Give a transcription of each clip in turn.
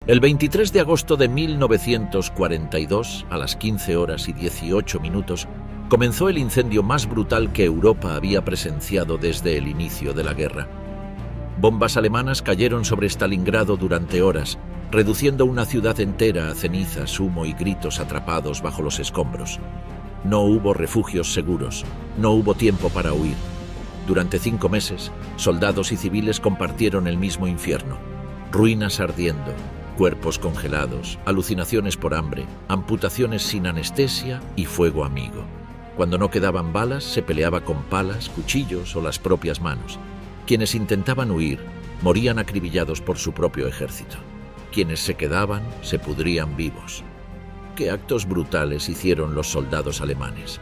El 23 de agosto de 1942, a las 15 horas y 18 minutos, comenzó el incendio más brutal que Europa había presenciado desde el inicio de la guerra. Bombas alemanas cayeron sobre Stalingrado durante horas, reduciendo una ciudad entera a cenizas, humo y gritos atrapados bajo los escombros. No hubo refugios seguros, no hubo tiempo para huir. Durante 5 meses, soldados y civiles compartieron el mismo infierno. Ruinas ardiendo, cuerpos congelados, alucinaciones por hambre, amputaciones sin anestesia y fuego amigo. Cuando no quedaban balas, se peleaba con palas, cuchillos o las propias manos. Quienes intentaban huir morían acribillados por su propio ejército. Quienes se quedaban se pudrían vivos. ¿Qué actos brutales hicieron los soldados alemanes?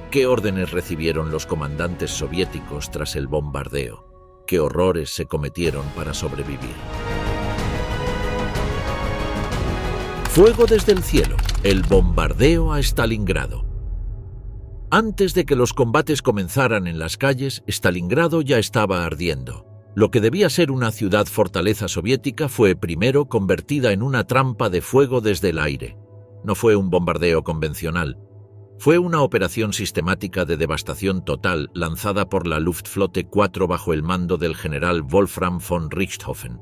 ¿Qué órdenes recibieron los comandantes soviéticos tras el bombardeo? ¿Qué horrores se cometieron para sobrevivir? Fuego desde el cielo, el bombardeo a Stalingrado. Antes de que los combates comenzaran en las calles, Stalingrado ya estaba ardiendo. Lo que debía ser una ciudad fortaleza soviética fue primero convertida en una trampa de fuego desde el aire. No fue un bombardeo convencional. Fue una operación sistemática de devastación total lanzada por la Luftflotte 4 bajo el mando del general Wolfram von Richthofen.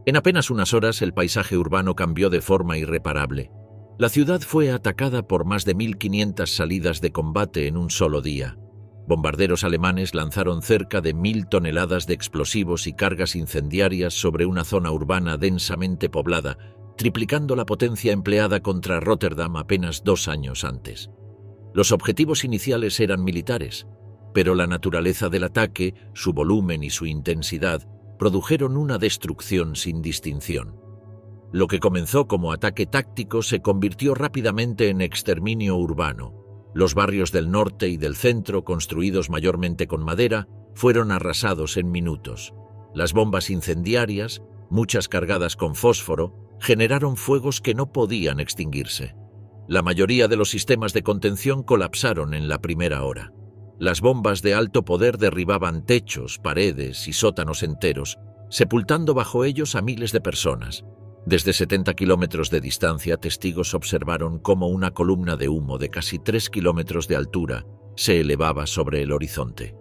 En apenas unas horas el paisaje urbano cambió de forma irreparable. La ciudad fue atacada por más de 1.500 salidas de combate en un solo día. Bombarderos alemanes lanzaron cerca de 1.000 toneladas de explosivos y cargas incendiarias sobre una zona urbana densamente poblada, triplicando la potencia empleada contra Rotterdam apenas 2 años antes. Los objetivos iniciales eran militares, pero la naturaleza del ataque, su volumen y su intensidad produjeron una destrucción sin distinción. Lo que comenzó como ataque táctico se convirtió rápidamente en exterminio urbano. Los barrios del norte y del centro, construidos mayormente con madera, fueron arrasados en minutos. Las bombas incendiarias, muchas cargadas con fósforo, generaron fuegos que no podían extinguirse. La mayoría de los sistemas de contención colapsaron en la primera hora. Las bombas de alto poder derribaban techos, paredes y sótanos enteros, sepultando bajo ellos a miles de personas. Desde 70 kilómetros de distancia, testigos observaron cómo una columna de humo de casi 3 kilómetros de altura se elevaba sobre el horizonte.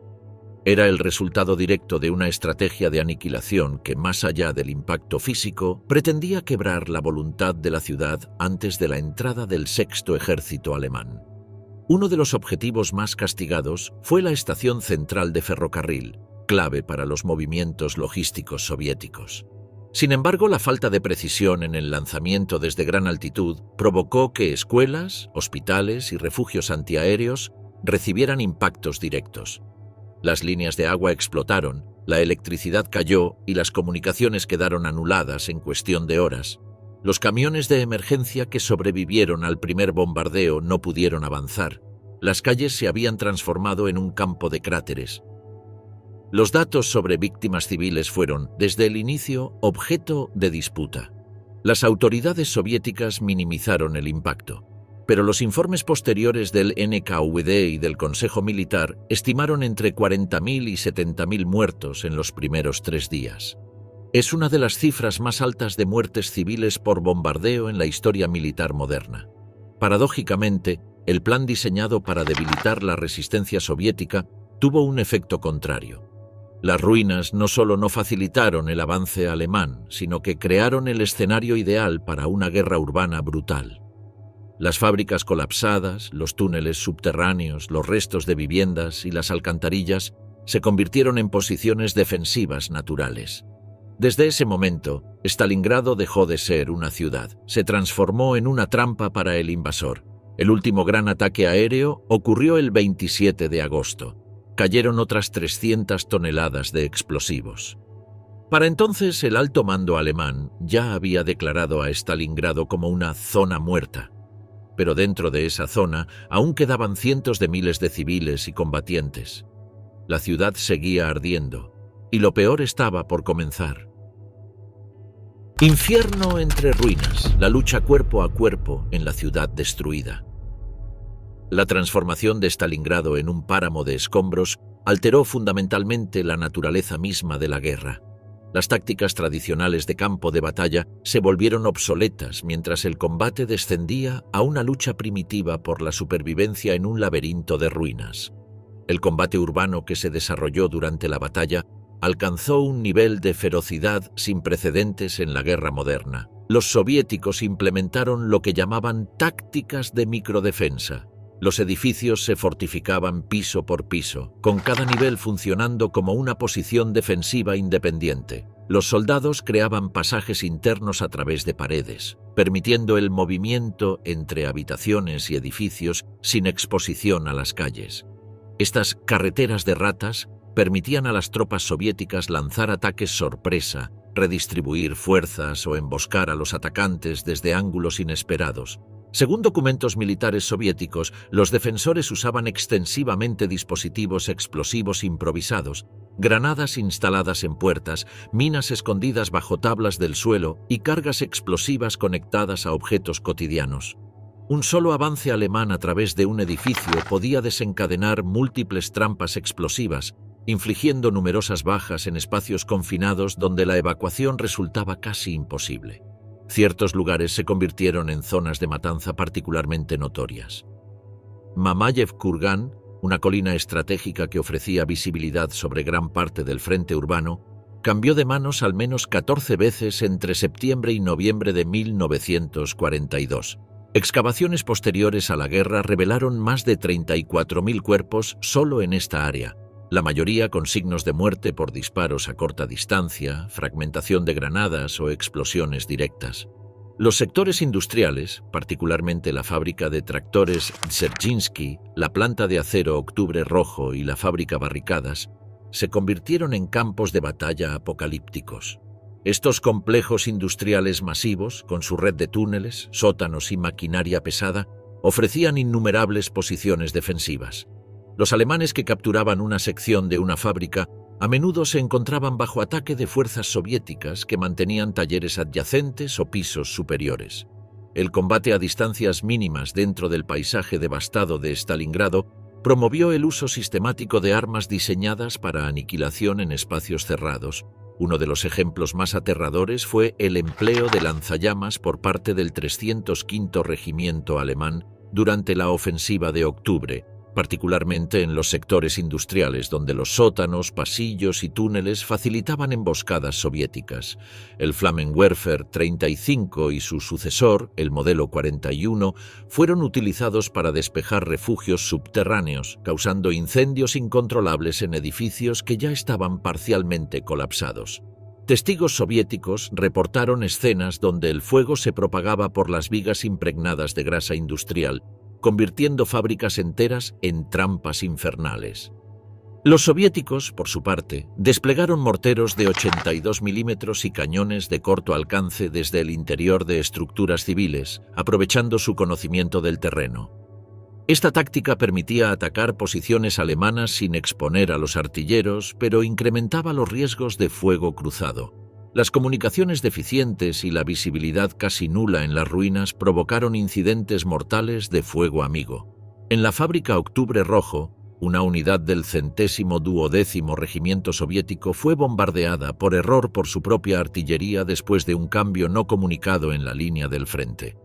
Era el resultado directo de una estrategia de aniquilación que, más allá del impacto físico, pretendía quebrar la voluntad de la ciudad antes de la entrada del Sexto Ejército alemán. Uno de los objetivos más castigados fue la estación central de ferrocarril, clave para los movimientos logísticos soviéticos. Sin embargo, la falta de precisión en el lanzamiento desde gran altitud provocó que escuelas, hospitales y refugios antiaéreos recibieran impactos directos. Las líneas de agua explotaron, la electricidad cayó y las comunicaciones quedaron anuladas en cuestión de horas. Los camiones de emergencia que sobrevivieron al primer bombardeo no pudieron avanzar. Las calles se habían transformado en un campo de cráteres. Los datos sobre víctimas civiles fueron, desde el inicio, objeto de disputa. Las autoridades soviéticas minimizaron el impacto, pero los informes posteriores del NKVD y del Consejo Militar estimaron entre 40.000 y 70.000 muertos en los primeros 3 días. Es una de las cifras más altas de muertes civiles por bombardeo en la historia militar moderna. Paradójicamente, el plan diseñado para debilitar la resistencia soviética tuvo un efecto contrario. Las ruinas no solo no facilitaron el avance alemán, sino que crearon el escenario ideal para una guerra urbana brutal. Las fábricas colapsadas, los túneles subterráneos, los restos de viviendas y las alcantarillas se convirtieron en posiciones defensivas naturales. Desde ese momento, Stalingrado dejó de ser una ciudad, se transformó en una trampa para el invasor. El último gran ataque aéreo ocurrió el 27 de agosto. Cayeron otras 300 toneladas de explosivos. Para entonces, el alto mando alemán ya había declarado a Stalingrado como una zona muerta. Pero dentro de esa zona aún quedaban cientos de miles de civiles y combatientes. La ciudad seguía ardiendo, y lo peor estaba por comenzar. Infierno entre ruinas, la lucha cuerpo a cuerpo en la ciudad destruida. La transformación de Stalingrado en un páramo de escombros alteró fundamentalmente la naturaleza misma de la guerra. Las tácticas tradicionales de campo de batalla se volvieron obsoletas mientras el combate descendía a una lucha primitiva por la supervivencia en un laberinto de ruinas. El combate urbano que se desarrolló durante la batalla alcanzó un nivel de ferocidad sin precedentes en la guerra moderna. Los soviéticos implementaron lo que llamaban tácticas de microdefensa. Los edificios se fortificaban piso por piso, con cada nivel funcionando como una posición defensiva independiente. Los soldados creaban pasajes internos a través de paredes, permitiendo el movimiento entre habitaciones y edificios sin exposición a las calles. Estas carreteras de ratas permitían a las tropas soviéticas lanzar ataques sorpresa, redistribuir fuerzas o emboscar a los atacantes desde ángulos inesperados. Según documentos militares soviéticos, los defensores usaban extensivamente dispositivos explosivos improvisados, granadas instaladas en puertas, minas escondidas bajo tablas del suelo y cargas explosivas conectadas a objetos cotidianos. Un solo avance alemán a través de un edificio podía desencadenar múltiples trampas explosivas, infligiendo numerosas bajas en espacios confinados donde la evacuación resultaba casi imposible. Ciertos lugares se convirtieron en zonas de matanza particularmente notorias. Mamayev Kurgan, una colina estratégica que ofrecía visibilidad sobre gran parte del frente urbano, cambió de manos al menos 14 veces entre septiembre y noviembre de 1942. Excavaciones posteriores a la guerra revelaron más de 34.000 cuerpos solo en esta área, la mayoría con signos de muerte por disparos a corta distancia, fragmentación de granadas o explosiones directas. Los sectores industriales, particularmente la fábrica de tractores Dzerzhinsky, la planta de acero Octubre Rojo y la fábrica Barricadas, se convirtieron en campos de batalla apocalípticos. Estos complejos industriales masivos, con su red de túneles, sótanos y maquinaria pesada, ofrecían innumerables posiciones defensivas. Los alemanes que capturaban una sección de una fábrica a menudo se encontraban bajo ataque de fuerzas soviéticas que mantenían talleres adyacentes o pisos superiores. El combate a distancias mínimas dentro del paisaje devastado de Stalingrado promovió el uso sistemático de armas diseñadas para aniquilación en espacios cerrados. Uno de los ejemplos más aterradores fue el empleo de lanzallamas por parte del 305 Regimiento alemán durante la ofensiva de octubre, particularmente en los sectores industriales donde los sótanos, pasillos y túneles facilitaban emboscadas soviéticas. El Flammenwerfer 35 y su sucesor, el modelo 41, fueron utilizados para despejar refugios subterráneos, causando incendios incontrolables en edificios que ya estaban parcialmente colapsados. Testigos soviéticos reportaron escenas donde el fuego se propagaba por las vigas impregnadas de grasa industrial, convirtiendo fábricas enteras en trampas infernales. Los soviéticos, por su parte, desplegaron morteros de 82 milímetros y cañones de corto alcance desde el interior de estructuras civiles, aprovechando su conocimiento del terreno. Esta táctica permitía atacar posiciones alemanas sin exponer a los artilleros, pero incrementaba los riesgos de fuego cruzado. Las comunicaciones deficientes y la visibilidad casi nula en las ruinas provocaron incidentes mortales de fuego amigo. En la fábrica Octubre Rojo, una unidad del 112º Regimiento Soviético fue bombardeada por error por su propia artillería después de un cambio no comunicado en la línea del frente.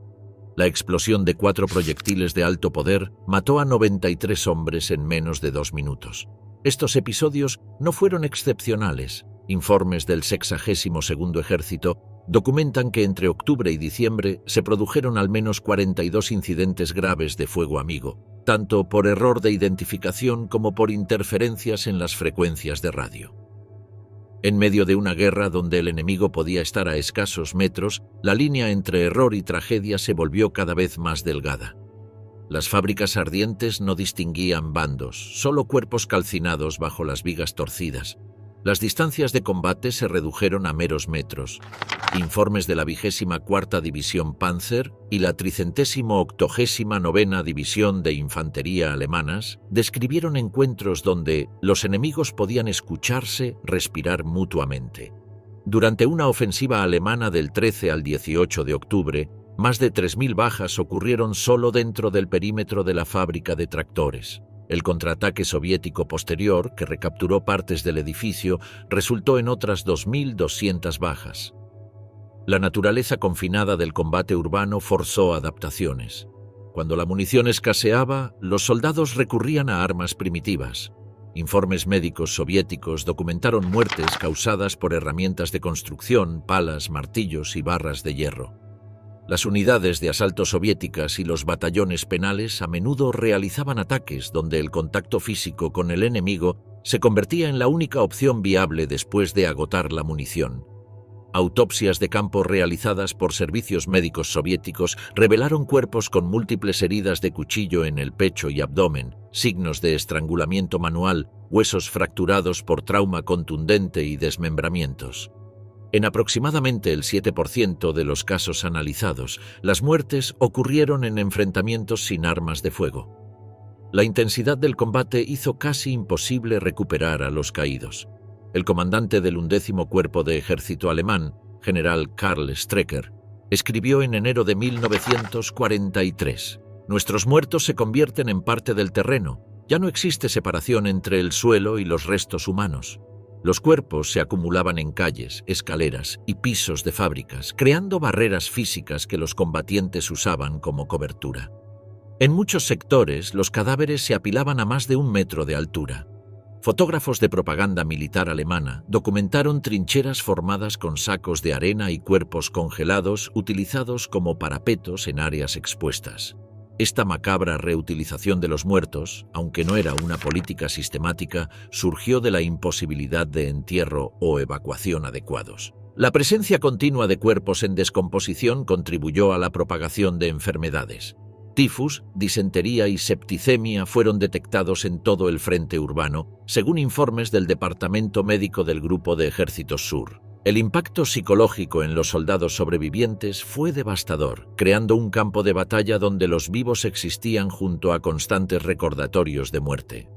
La explosión de 4 proyectiles de alto poder mató a 93 hombres en menos de 2 minutos. Estos episodios no fueron excepcionales. Informes del 62º Ejército documentan que entre octubre y diciembre se produjeron al menos 42 incidentes graves de fuego amigo, tanto por error de identificación como por interferencias en las frecuencias de radio. En medio de una guerra donde el enemigo podía estar a escasos metros, la línea entre error y tragedia se volvió cada vez más delgada. Las fábricas ardientes no distinguían bandos, solo cuerpos calcinados bajo las vigas torcidas. Las distancias de combate se redujeron a meros metros. Informes de la 24ª División Panzer y la 389ª División de Infantería alemanas describieron encuentros donde los enemigos podían escucharse respirar mutuamente. Durante una ofensiva alemana del 13 al 18 de octubre, más de 3.000 bajas ocurrieron solo dentro del perímetro de la fábrica de tractores. El contraataque soviético posterior, que recapturó partes del edificio, resultó en otras 2.200 bajas. La naturaleza confinada del combate urbano forzó adaptaciones. Cuando la munición escaseaba, los soldados recurrían a armas primitivas. Informes médicos soviéticos documentaron muertes causadas por herramientas de construcción, palas, martillos y barras de hierro. Las unidades de asalto soviéticas y los batallones penales a menudo realizaban ataques donde el contacto físico con el enemigo se convertía en la única opción viable después de agotar la munición. Autopsias de campo realizadas por servicios médicos soviéticos revelaron cuerpos con múltiples heridas de cuchillo en el pecho y abdomen, signos de estrangulamiento manual, huesos fracturados por trauma contundente y desmembramientos. En aproximadamente el 7% de los casos analizados, las muertes ocurrieron en enfrentamientos sin armas de fuego. La intensidad del combate hizo casi imposible recuperar a los caídos. El comandante del 11º Cuerpo de Ejército alemán, general Karl Strecker, escribió en enero de 1943: «Nuestros muertos se convierten en parte del terreno. Ya no existe separación entre el suelo y los restos humanos. Los cuerpos se acumulaban en calles, escaleras y pisos de fábricas, creando barreras físicas que los combatientes usaban como cobertura. En muchos sectores, los cadáveres se apilaban a más de 1 metro de altura. Fotógrafos de propaganda militar alemana documentaron trincheras formadas con sacos de arena y cuerpos congelados utilizados como parapetos en áreas expuestas. Esta macabra reutilización de los muertos, aunque no era una política sistemática, surgió de la imposibilidad de entierro o evacuación adecuados. La presencia continua de cuerpos en descomposición contribuyó a la propagación de enfermedades. Tifus, disentería y septicemia fueron detectados en todo el frente urbano, según informes del Departamento Médico del Grupo de Ejércitos Sur. El impacto psicológico en los soldados sobrevivientes fue devastador, creando un campo de batalla donde los vivos existían junto a constantes recordatorios de muerte.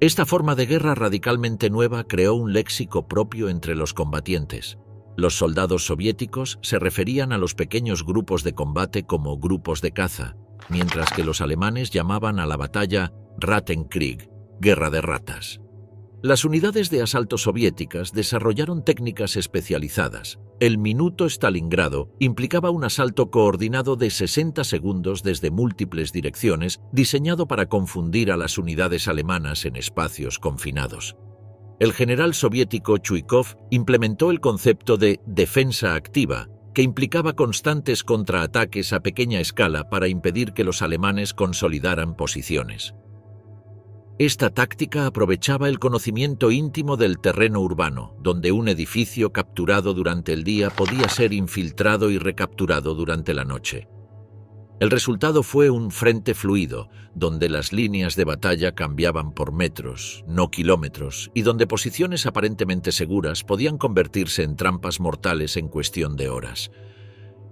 Esta forma de guerra radicalmente nueva creó un léxico propio entre los combatientes. Los soldados soviéticos se referían a los pequeños grupos de combate como grupos de caza, mientras que los alemanes llamaban a la batalla Rattenkrieg, guerra de ratas. Las unidades de asalto soviéticas desarrollaron técnicas especializadas. El Minuto Stalingrado implicaba un asalto coordinado de 60 segundos desde múltiples direcciones, diseñado para confundir a las unidades alemanas en espacios confinados. El general soviético Chuikov implementó el concepto de defensa activa, que implicaba constantes contraataques a pequeña escala para impedir que los alemanes consolidaran posiciones. Esta táctica aprovechaba el conocimiento íntimo del terreno urbano, donde un edificio capturado durante el día podía ser infiltrado y recapturado durante la noche. El resultado fue un frente fluido, donde las líneas de batalla cambiaban por metros, no kilómetros, y donde posiciones aparentemente seguras podían convertirse en trampas mortales en cuestión de horas.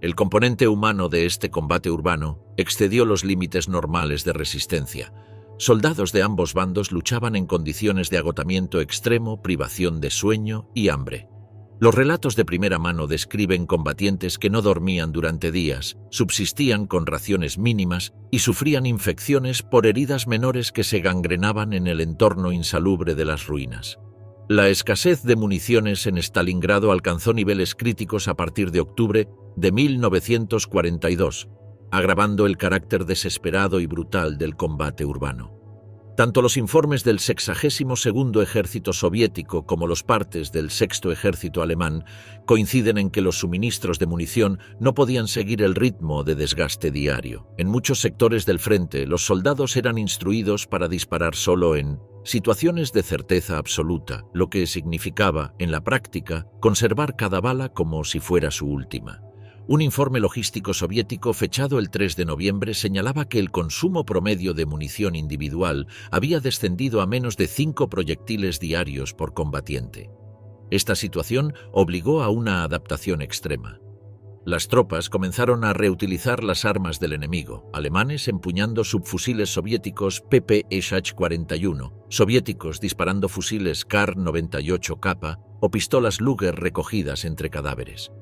El componente humano de este combate urbano excedió los límites normales de resistencia. Soldados de ambos bandos luchaban en condiciones de agotamiento extremo, privación de sueño y hambre. Los relatos de primera mano describen combatientes que no dormían durante días, subsistían con raciones mínimas y sufrían infecciones por heridas menores que se gangrenaban en el entorno insalubre de las ruinas. La escasez de municiones en Stalingrado alcanzó niveles críticos a partir de octubre de 1942, agravando el carácter desesperado y brutal del combate urbano. Tanto los informes del 62º Ejército Soviético como los partes del 6º Ejército Alemán coinciden en que los suministros de munición no podían seguir el ritmo de desgaste diario. En muchos sectores del frente, los soldados eran instruidos para disparar solo en situaciones de certeza absoluta, lo que significaba, en la práctica, conservar cada bala como si fuera su última. Un informe logístico soviético fechado el 3 de noviembre señalaba que el consumo promedio de munición individual había descendido a menos de 5 proyectiles diarios por combatiente. Esta situación obligó a una adaptación extrema. Las tropas comenzaron a reutilizar las armas del enemigo, alemanes empuñando subfusiles soviéticos PP-41, soviéticos disparando fusiles Kar-98K o pistolas Luger recogidas entre cadáveres.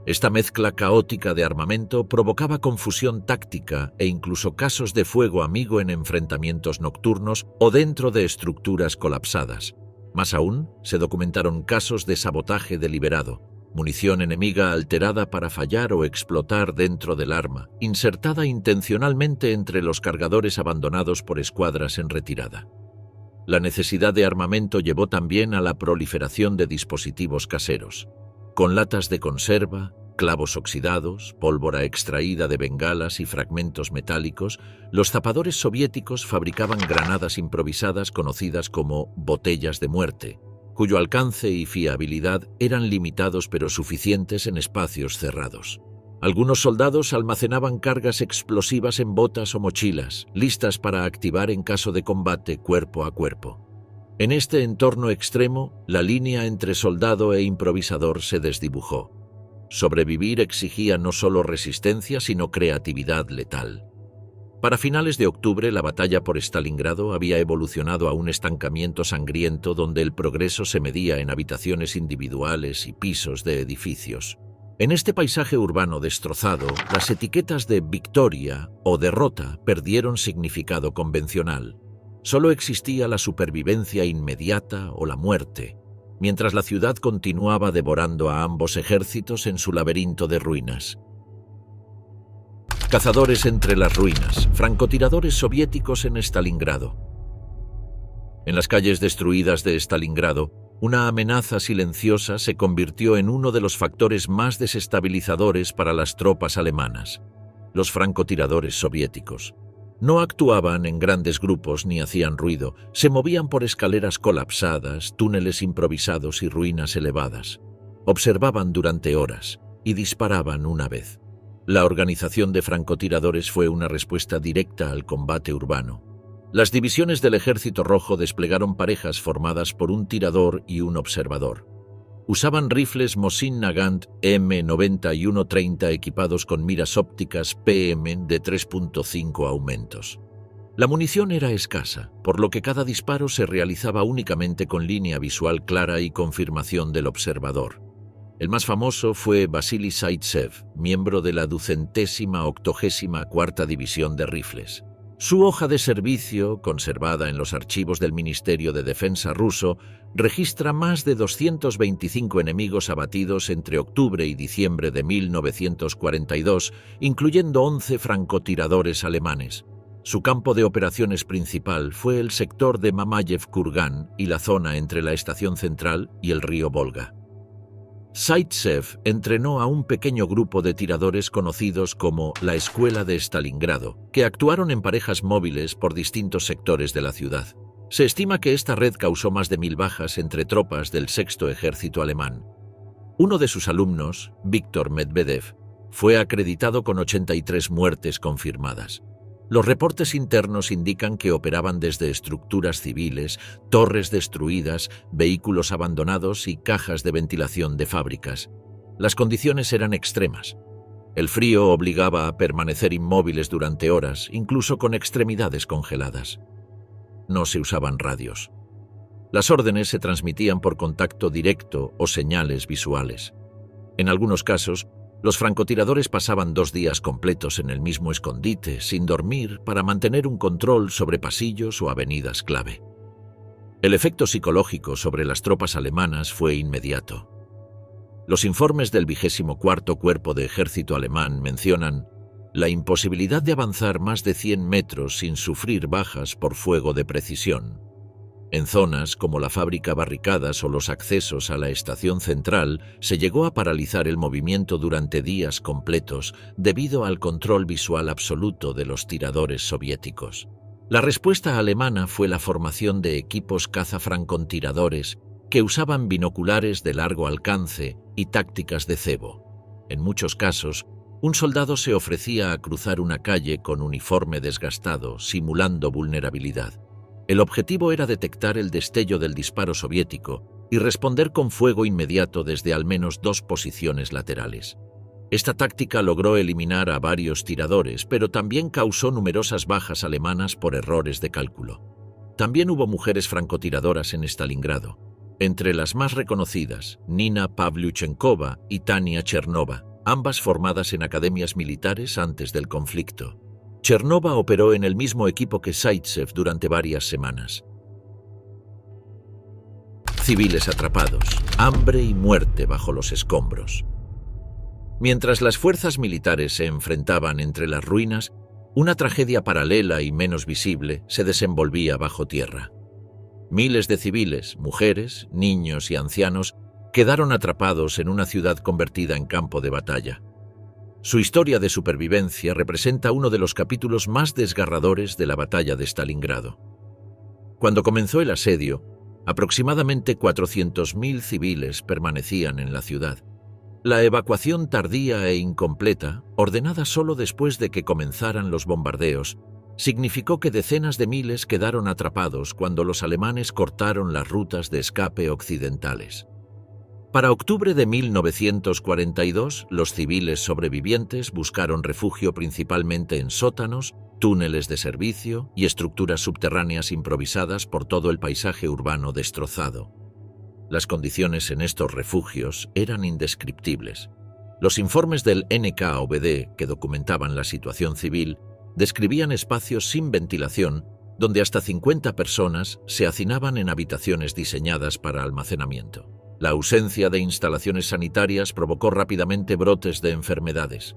Esta mezcla caótica de armamento provocaba confusión táctica e incluso casos de fuego amigo en enfrentamientos nocturnos o dentro de estructuras colapsadas. Más aún, se documentaron casos de sabotaje deliberado, munición enemiga alterada para fallar o explotar dentro del arma, insertada intencionalmente entre los cargadores abandonados por escuadras en retirada. La necesidad de armamento llevó también a la proliferación de dispositivos caseros, con latas de conserva, clavos oxidados, pólvora extraída de bengalas y fragmentos metálicos. Los zapadores soviéticos fabricaban granadas improvisadas conocidas como botellas de muerte, cuyo alcance y fiabilidad eran limitados pero suficientes en espacios cerrados. Algunos soldados almacenaban cargas explosivas en botas o mochilas, listas para activar en caso de combate cuerpo a cuerpo. En este entorno extremo, la línea entre soldado e improvisador se desdibujó. Sobrevivir exigía no solo resistencia, sino creatividad letal. Para finales de octubre, la batalla por Stalingrado había evolucionado a un estancamiento sangriento donde el progreso se medía en habitaciones individuales y pisos de edificios. En este paisaje urbano destrozado, las etiquetas de victoria o derrota perdieron significado convencional. Solo existía la supervivencia inmediata o la muerte, mientras la ciudad continuaba devorando a ambos ejércitos en su laberinto de ruinas. Cazadores entre las ruinas, francotiradores soviéticos en Stalingrado. En las calles destruidas de Stalingrado, una amenaza silenciosa se convirtió en uno de los factores más desestabilizadores para las tropas alemanas: los francotiradores soviéticos. No actuaban en grandes grupos ni hacían ruido, se movían por escaleras colapsadas, túneles improvisados y ruinas elevadas. Observaban durante horas y disparaban una vez. La organización de francotiradores fue una respuesta directa al combate urbano. Las divisiones del Ejército Rojo desplegaron parejas formadas por un tirador y un observador. Usaban rifles Mosin Nagant M90 y 130 equipados con miras ópticas PM de 3.5 aumentos. La munición era escasa, por lo que cada disparo se realizaba únicamente con línea visual clara y confirmación del observador. El más famoso fue Vasily Zaitsev, miembro de la 284ª División de Rifles. Su hoja de servicio, conservada en los archivos del Ministerio de Defensa ruso, registra más de 225 enemigos abatidos entre octubre y diciembre de 1942, incluyendo 11 francotiradores alemanes. Su campo de operaciones principal fue el sector de Mamayev-Kurgan y la zona entre la estación central y el río Volga. Zaitsev entrenó a un pequeño grupo de tiradores conocidos como la Escuela de Stalingrado, que actuaron en parejas móviles por distintos sectores de la ciudad. Se estima que esta red causó más de 1000 bajas entre tropas del Sexto Ejército alemán. Uno de sus alumnos, Víktor Medvedev, fue acreditado con 83 muertes confirmadas. Los reportes internos indican que operaban desde estructuras civiles, torres destruidas, vehículos abandonados y cajas de ventilación de fábricas. Las condiciones eran extremas. El frío obligaba a permanecer inmóviles durante horas, incluso con extremidades congeladas. No se usaban radios. Las órdenes se transmitían por contacto directo o señales visuales. En algunos casos, los francotiradores pasaban 2 días completos en el mismo escondite, sin dormir, para mantener un control sobre pasillos o avenidas clave. El efecto psicológico sobre las tropas alemanas fue inmediato. Los informes del 24º Cuerpo de Ejército alemán mencionan la imposibilidad de avanzar más de 100 metros sin sufrir bajas por fuego de precisión. En zonas como la fábrica Barricadas o los accesos a la estación central, se llegó a paralizar el movimiento durante días completos debido al control visual absoluto de los tiradores soviéticos. La respuesta alemana fue la formación de equipos cazafrancotiradores que usaban binoculares de largo alcance y tácticas de cebo. En muchos casos, un soldado se ofrecía a cruzar una calle con uniforme desgastado, simulando vulnerabilidad. El objetivo era detectar el destello del disparo soviético y responder con fuego inmediato desde al menos 2 posiciones laterales. Esta táctica logró eliminar a varios tiradores, pero también causó numerosas bajas alemanas por errores de cálculo. También hubo mujeres francotiradoras en Stalingrado. Entre las más reconocidas, Nina Pavlyuchenkova y Tania Chernova, ambas formadas en academias militares antes del conflicto. Chernova operó en el mismo equipo que Zaitsev durante varias semanas. Civiles atrapados, hambre y muerte bajo los escombros. Mientras las fuerzas militares se enfrentaban entre las ruinas, una tragedia paralela y menos visible se desenvolvía bajo tierra. Miles de civiles, mujeres, niños y ancianos quedaron atrapados en una ciudad convertida en campo de batalla. Su historia de supervivencia representa uno de los capítulos más desgarradores de la batalla de Stalingrado. Cuando comenzó el asedio, aproximadamente 400.000 civiles permanecían en la ciudad. La evacuación tardía e incompleta, ordenada solo después de que comenzaran los bombardeos, significó que decenas de miles quedaron atrapados cuando los alemanes cortaron las rutas de escape occidentales. Para octubre de 1942, los civiles sobrevivientes buscaron refugio principalmente en sótanos, túneles de servicio y estructuras subterráneas improvisadas por todo el paisaje urbano destrozado. Las condiciones en estos refugios eran indescriptibles. Los informes del NKVD, que documentaban la situación civil, describían espacios sin ventilación donde hasta 50 personas se hacinaban en habitaciones diseñadas para almacenamiento. La ausencia de instalaciones sanitarias provocó rápidamente brotes de enfermedades.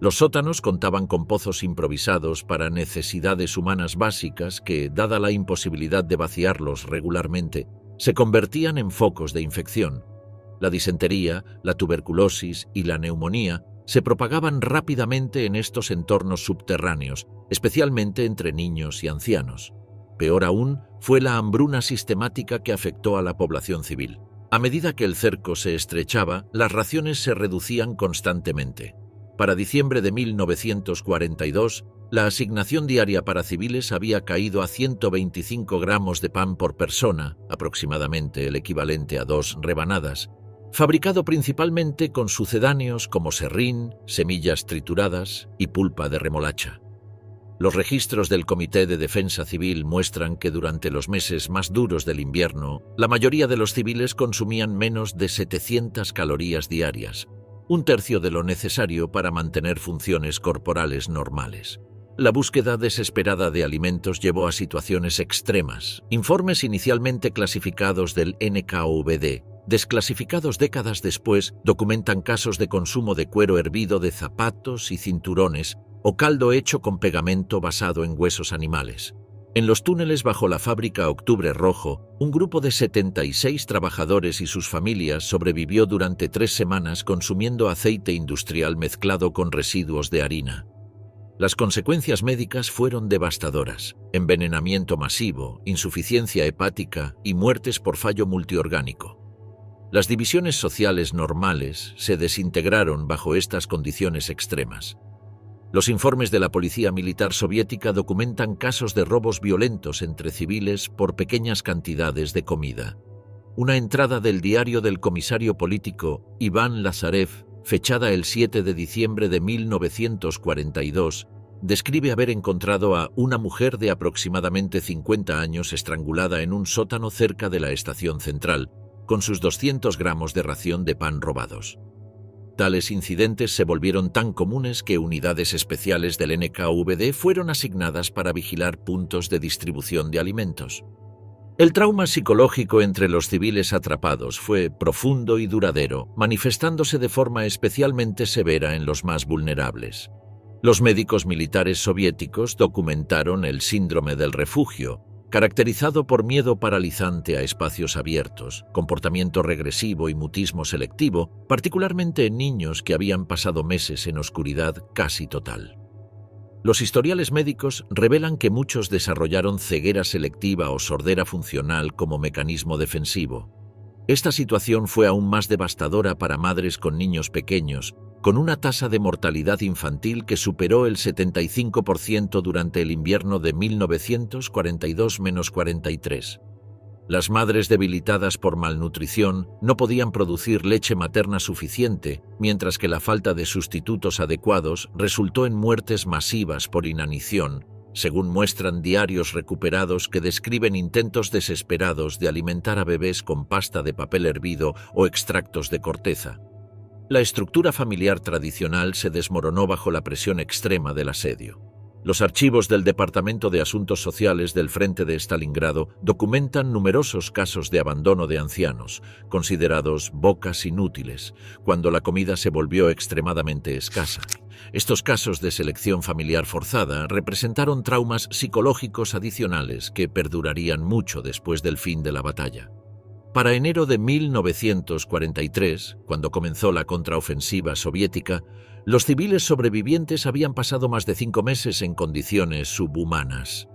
Los sótanos contaban con pozos improvisados para necesidades humanas básicas que, dada la imposibilidad de vaciarlos regularmente, se convertían en focos de infección. La disentería, la tuberculosis y la neumonía se propagaban rápidamente en estos entornos subterráneos, especialmente entre niños y ancianos. Peor aún fue la hambruna sistemática que afectó a la población civil. A medida que el cerco se estrechaba, las raciones se reducían constantemente. Para diciembre de 1942, la asignación diaria para civiles había caído a 125 gramos de pan por persona, aproximadamente el equivalente a 2 rebanadas, fabricado principalmente con sucedáneos como serrín, semillas trituradas y pulpa de remolacha. Los registros del Comité de Defensa Civil muestran que durante los meses más duros del invierno, la mayoría de los civiles consumían menos de 700 calorías diarias, un tercio de lo necesario para mantener funciones corporales normales. La búsqueda desesperada de alimentos llevó a situaciones extremas. Informes inicialmente clasificados del NKVD, desclasificados décadas después, documentan casos de consumo de cuero hervido de zapatos y cinturones o caldo hecho con pegamento basado en huesos animales. En los túneles bajo la fábrica Octubre Rojo, un grupo de 76 trabajadores y sus familias sobrevivió durante 3 semanas consumiendo aceite industrial mezclado con residuos de harina. Las consecuencias médicas fueron devastadoras: envenenamiento masivo, insuficiencia hepática y muertes por fallo multiorgánico. Las divisiones sociales normales se desintegraron bajo estas condiciones extremas. Los informes de la policía militar soviética documentan casos de robos violentos entre civiles por pequeñas cantidades de comida. Una entrada del diario del comisario político Iván Lazarev, fechada el 7 de diciembre de 1942, describe haber encontrado a una mujer de aproximadamente 50 años estrangulada en un sótano cerca de la estación central, con sus 200 gramos de ración de pan robados. Tales incidentes se volvieron tan comunes que unidades especiales del NKVD fueron asignadas para vigilar puntos de distribución de alimentos. El trauma psicológico entre los civiles atrapados fue profundo y duradero, manifestándose de forma especialmente severa en los más vulnerables. Los médicos militares soviéticos documentaron el síndrome del refugio, caracterizado por miedo paralizante a espacios abiertos, comportamiento regresivo y mutismo selectivo, particularmente en niños que habían pasado meses en oscuridad casi total. Los historiales médicos revelan que muchos desarrollaron ceguera selectiva o sordera funcional como mecanismo defensivo. Esta situación fue aún más devastadora para madres con niños pequeños, con una tasa de mortalidad infantil que superó el 75% durante el invierno de 1942-43. Las madres debilitadas por malnutrición no podían producir leche materna suficiente, mientras que la falta de sustitutos adecuados resultó en muertes masivas por inanición, según muestran diarios recuperados que describen intentos desesperados de alimentar a bebés con pasta de papel hervido o extractos de corteza. La estructura familiar tradicional se desmoronó bajo la presión extrema del asedio. Los archivos del Departamento de Asuntos Sociales del Frente de Stalingrado documentan numerosos casos de abandono de ancianos, considerados bocas inútiles, cuando la comida se volvió extremadamente escasa. Estos casos de selección familiar forzada representaron traumas psicológicos adicionales que perdurarían mucho después del fin de la batalla. Para enero de 1943, cuando comenzó la contraofensiva soviética, los civiles sobrevivientes habían pasado más de 5 meses en condiciones subhumanas.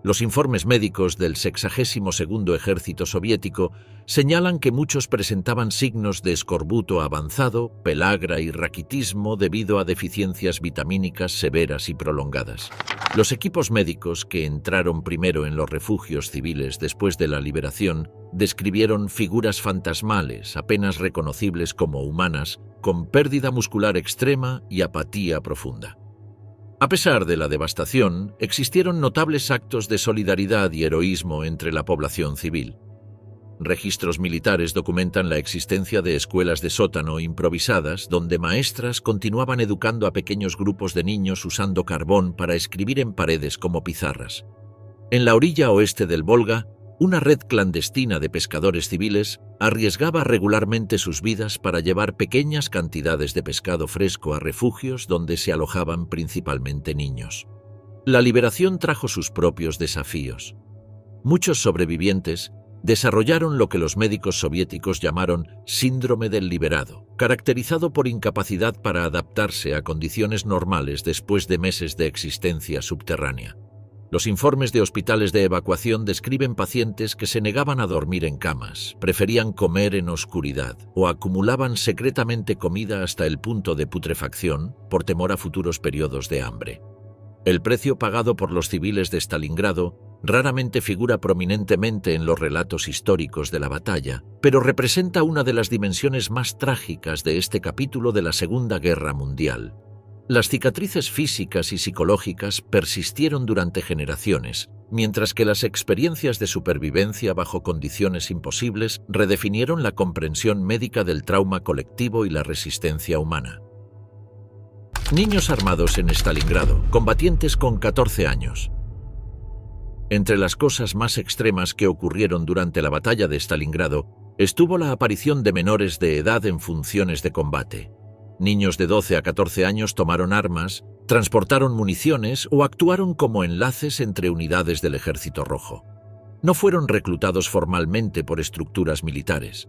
Los informes médicos del 62º Ejército Soviético señalan que muchos presentaban signos de escorbuto avanzado, pelagra y raquitismo debido a deficiencias vitamínicas severas y prolongadas. Los equipos médicos que entraron primero en los refugios civiles después de la liberación describieron figuras fantasmales, apenas reconocibles como humanas, con pérdida muscular extrema y apatía profunda. A pesar de la devastación, existieron notables actos de solidaridad y heroísmo entre la población civil. Registros militares documentan la existencia de escuelas de sótano improvisadas donde maestras continuaban educando a pequeños grupos de niños usando carbón para escribir en paredes como pizarras. En la orilla oeste del Volga, una red clandestina de pescadores civiles arriesgaba regularmente sus vidas para llevar pequeñas cantidades de pescado fresco a refugios donde se alojaban principalmente niños. La liberación trajo sus propios desafíos. Muchos sobrevivientes desarrollaron lo que los médicos soviéticos llamaron síndrome del liberado, caracterizado por incapacidad para adaptarse a condiciones normales después de meses de existencia subterránea. Los informes de hospitales de evacuación describen pacientes que se negaban a dormir en camas, preferían comer en oscuridad o acumulaban secretamente comida hasta el punto de putrefacción por temor a futuros periodos de hambre. El precio pagado por los civiles de Stalingrado raramente figura prominentemente en los relatos históricos de la batalla, pero representa una de las dimensiones más trágicas de este capítulo de la Segunda Guerra Mundial. Las cicatrices físicas y psicológicas persistieron durante generaciones, mientras que las experiencias de supervivencia bajo condiciones imposibles redefinieron la comprensión médica del trauma colectivo y la resistencia humana. Niños armados en Stalingrado, combatientes con 14 años. Entre las cosas más extremas que ocurrieron durante la batalla de Stalingrado estuvo la aparición de menores de edad en funciones de combate. Niños de 12 a 14 años tomaron armas, transportaron municiones o actuaron como enlaces entre unidades del Ejército Rojo. No fueron reclutados formalmente por estructuras militares.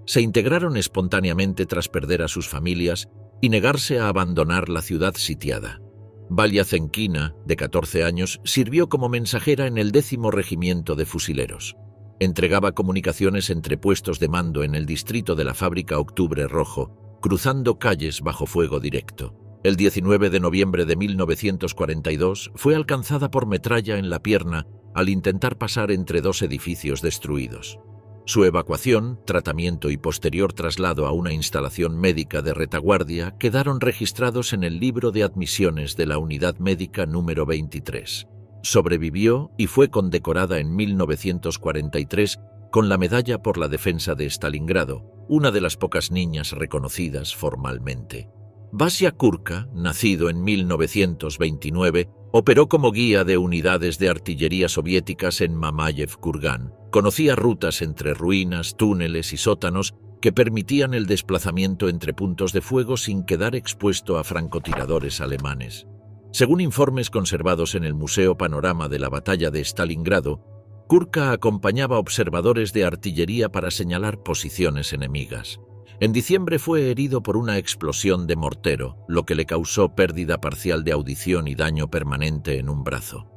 Se integraron espontáneamente tras perder a sus familias y negarse a abandonar la ciudad sitiada. Valia Zenkina, de 14 años, sirvió como mensajera en el 10º Regimiento de Fusileros. Entregaba comunicaciones entre puestos de mando en el distrito de la fábrica Octubre Rojo, cruzando calles bajo fuego directo. El 19 de noviembre de 1942 fue alcanzada por metralla en la pierna al intentar pasar entre 2 edificios destruidos. Su evacuación, tratamiento y posterior traslado a una instalación médica de retaguardia quedaron registrados en el libro de admisiones de la Unidad Médica número 23. Sobrevivió y fue condecorada en 1943 con la Medalla por la Defensa de Stalingrado, una de las pocas niñas reconocidas formalmente. Vasya Kurka, nacido en 1929, operó como guía de unidades de artillería soviéticas en Mamayev-Kurgan. Conocía rutas entre ruinas, túneles y sótanos que permitían el desplazamiento entre puntos de fuego sin quedar expuesto a francotiradores alemanes. Según informes conservados en el Museo Panorama de la Batalla de Stalingrado, Kurka acompañaba observadores de artillería para señalar posiciones enemigas. En diciembre fue herido por una explosión de mortero, lo que le causó pérdida parcial de audición y daño permanente en un brazo.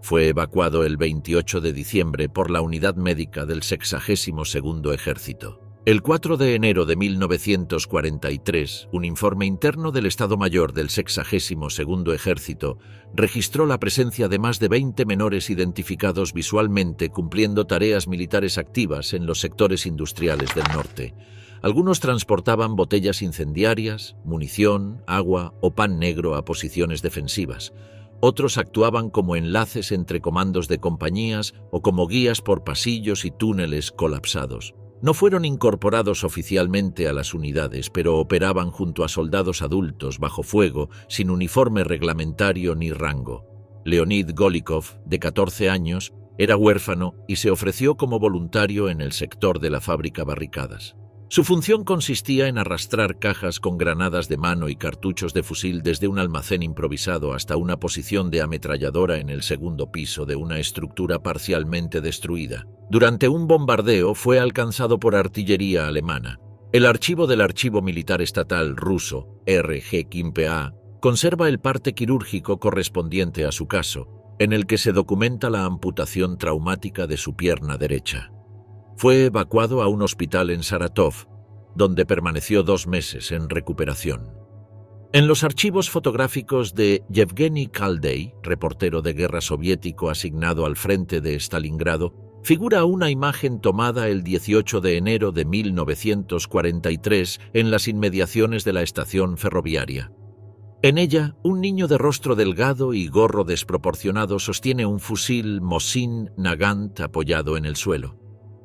Fue evacuado el 28 de diciembre por la unidad médica del 62º Ejército. El 4 de enero de 1943, un informe interno del Estado Mayor del 62º Ejército registró la presencia de más de 20 menores identificados visualmente cumpliendo tareas militares activas en los sectores industriales del norte. Algunos transportaban botellas incendiarias, munición, agua o pan negro a posiciones defensivas. Otros actuaban como enlaces entre comandos de compañías o como guías por pasillos y túneles colapsados. No fueron incorporados oficialmente a las unidades, pero operaban junto a soldados adultos bajo fuego, sin uniforme reglamentario ni rango. Leonid Golikov, de 14 años, era huérfano y se ofreció como voluntario en el sector de la fábrica Barricadas. Su función consistía en arrastrar cajas con granadas de mano y cartuchos de fusil desde un almacén improvisado hasta una posición de ametralladora en el segundo piso de una estructura parcialmente destruida. Durante un bombardeo fue alcanzado por artillería alemana. El archivo del Archivo Militar Estatal ruso, RG-15A, conserva el parte quirúrgico correspondiente a su caso, en el que se documenta la amputación traumática de su pierna derecha. Fue evacuado a un hospital en Saratov, donde permaneció 2 meses en recuperación. En los archivos fotográficos de Yevgeny Kaldey, reportero de guerra soviético asignado al frente de Stalingrado, figura una imagen tomada el 18 de enero de 1943 en las inmediaciones de la estación ferroviaria. En ella, un niño de rostro delgado y gorro desproporcionado sostiene un fusil Mosin Nagant apoyado en el suelo.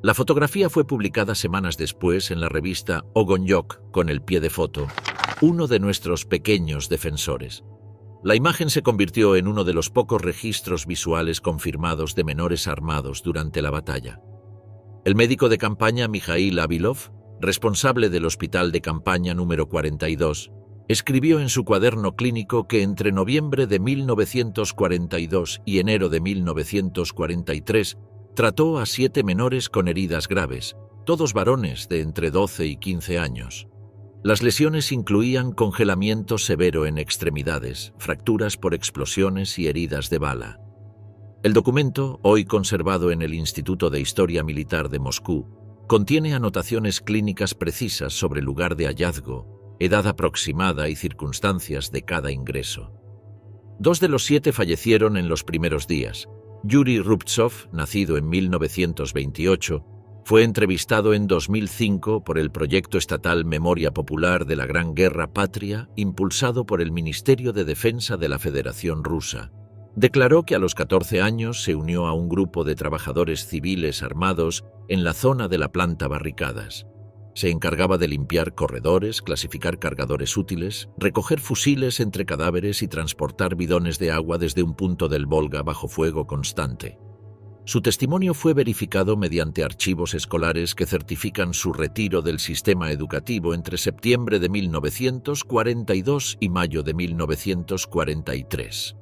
La fotografía fue publicada semanas después en la revista Ogonyok con el pie de foto, uno de nuestros pequeños defensores. La imagen se convirtió en uno de los pocos registros visuales confirmados de menores armados durante la batalla. El médico de campaña Mikhail Avilov, responsable del hospital de campaña número 42, escribió en su cuaderno clínico que entre noviembre de 1942 y enero de 1943 trató a 7 menores con heridas graves, todos varones de entre 12 y 15 años. Las lesiones incluían congelamiento severo en extremidades, fracturas por explosiones y heridas de bala. El documento, hoy conservado en el Instituto de Historia Militar de Moscú, contiene anotaciones clínicas precisas sobre el lugar de hallazgo, edad aproximada y circunstancias de cada ingreso. 2 de los 7 fallecieron en los primeros días. Yuri Rubtsov, nacido en 1928, fue entrevistado en 2005 por el proyecto estatal Memoria Popular de la Gran Guerra Patria, impulsado por el Ministerio de Defensa de la Federación Rusa. Declaró que a los 14 años se unió a un grupo de trabajadores civiles armados en la zona de la planta Barricadas. Se encargaba de limpiar corredores, clasificar cargadores útiles, recoger fusiles entre cadáveres y transportar bidones de agua desde un punto del Volga bajo fuego constante. Su testimonio fue verificado mediante archivos escolares que certifican su retiro del sistema educativo entre septiembre de 1942 y mayo de 1943.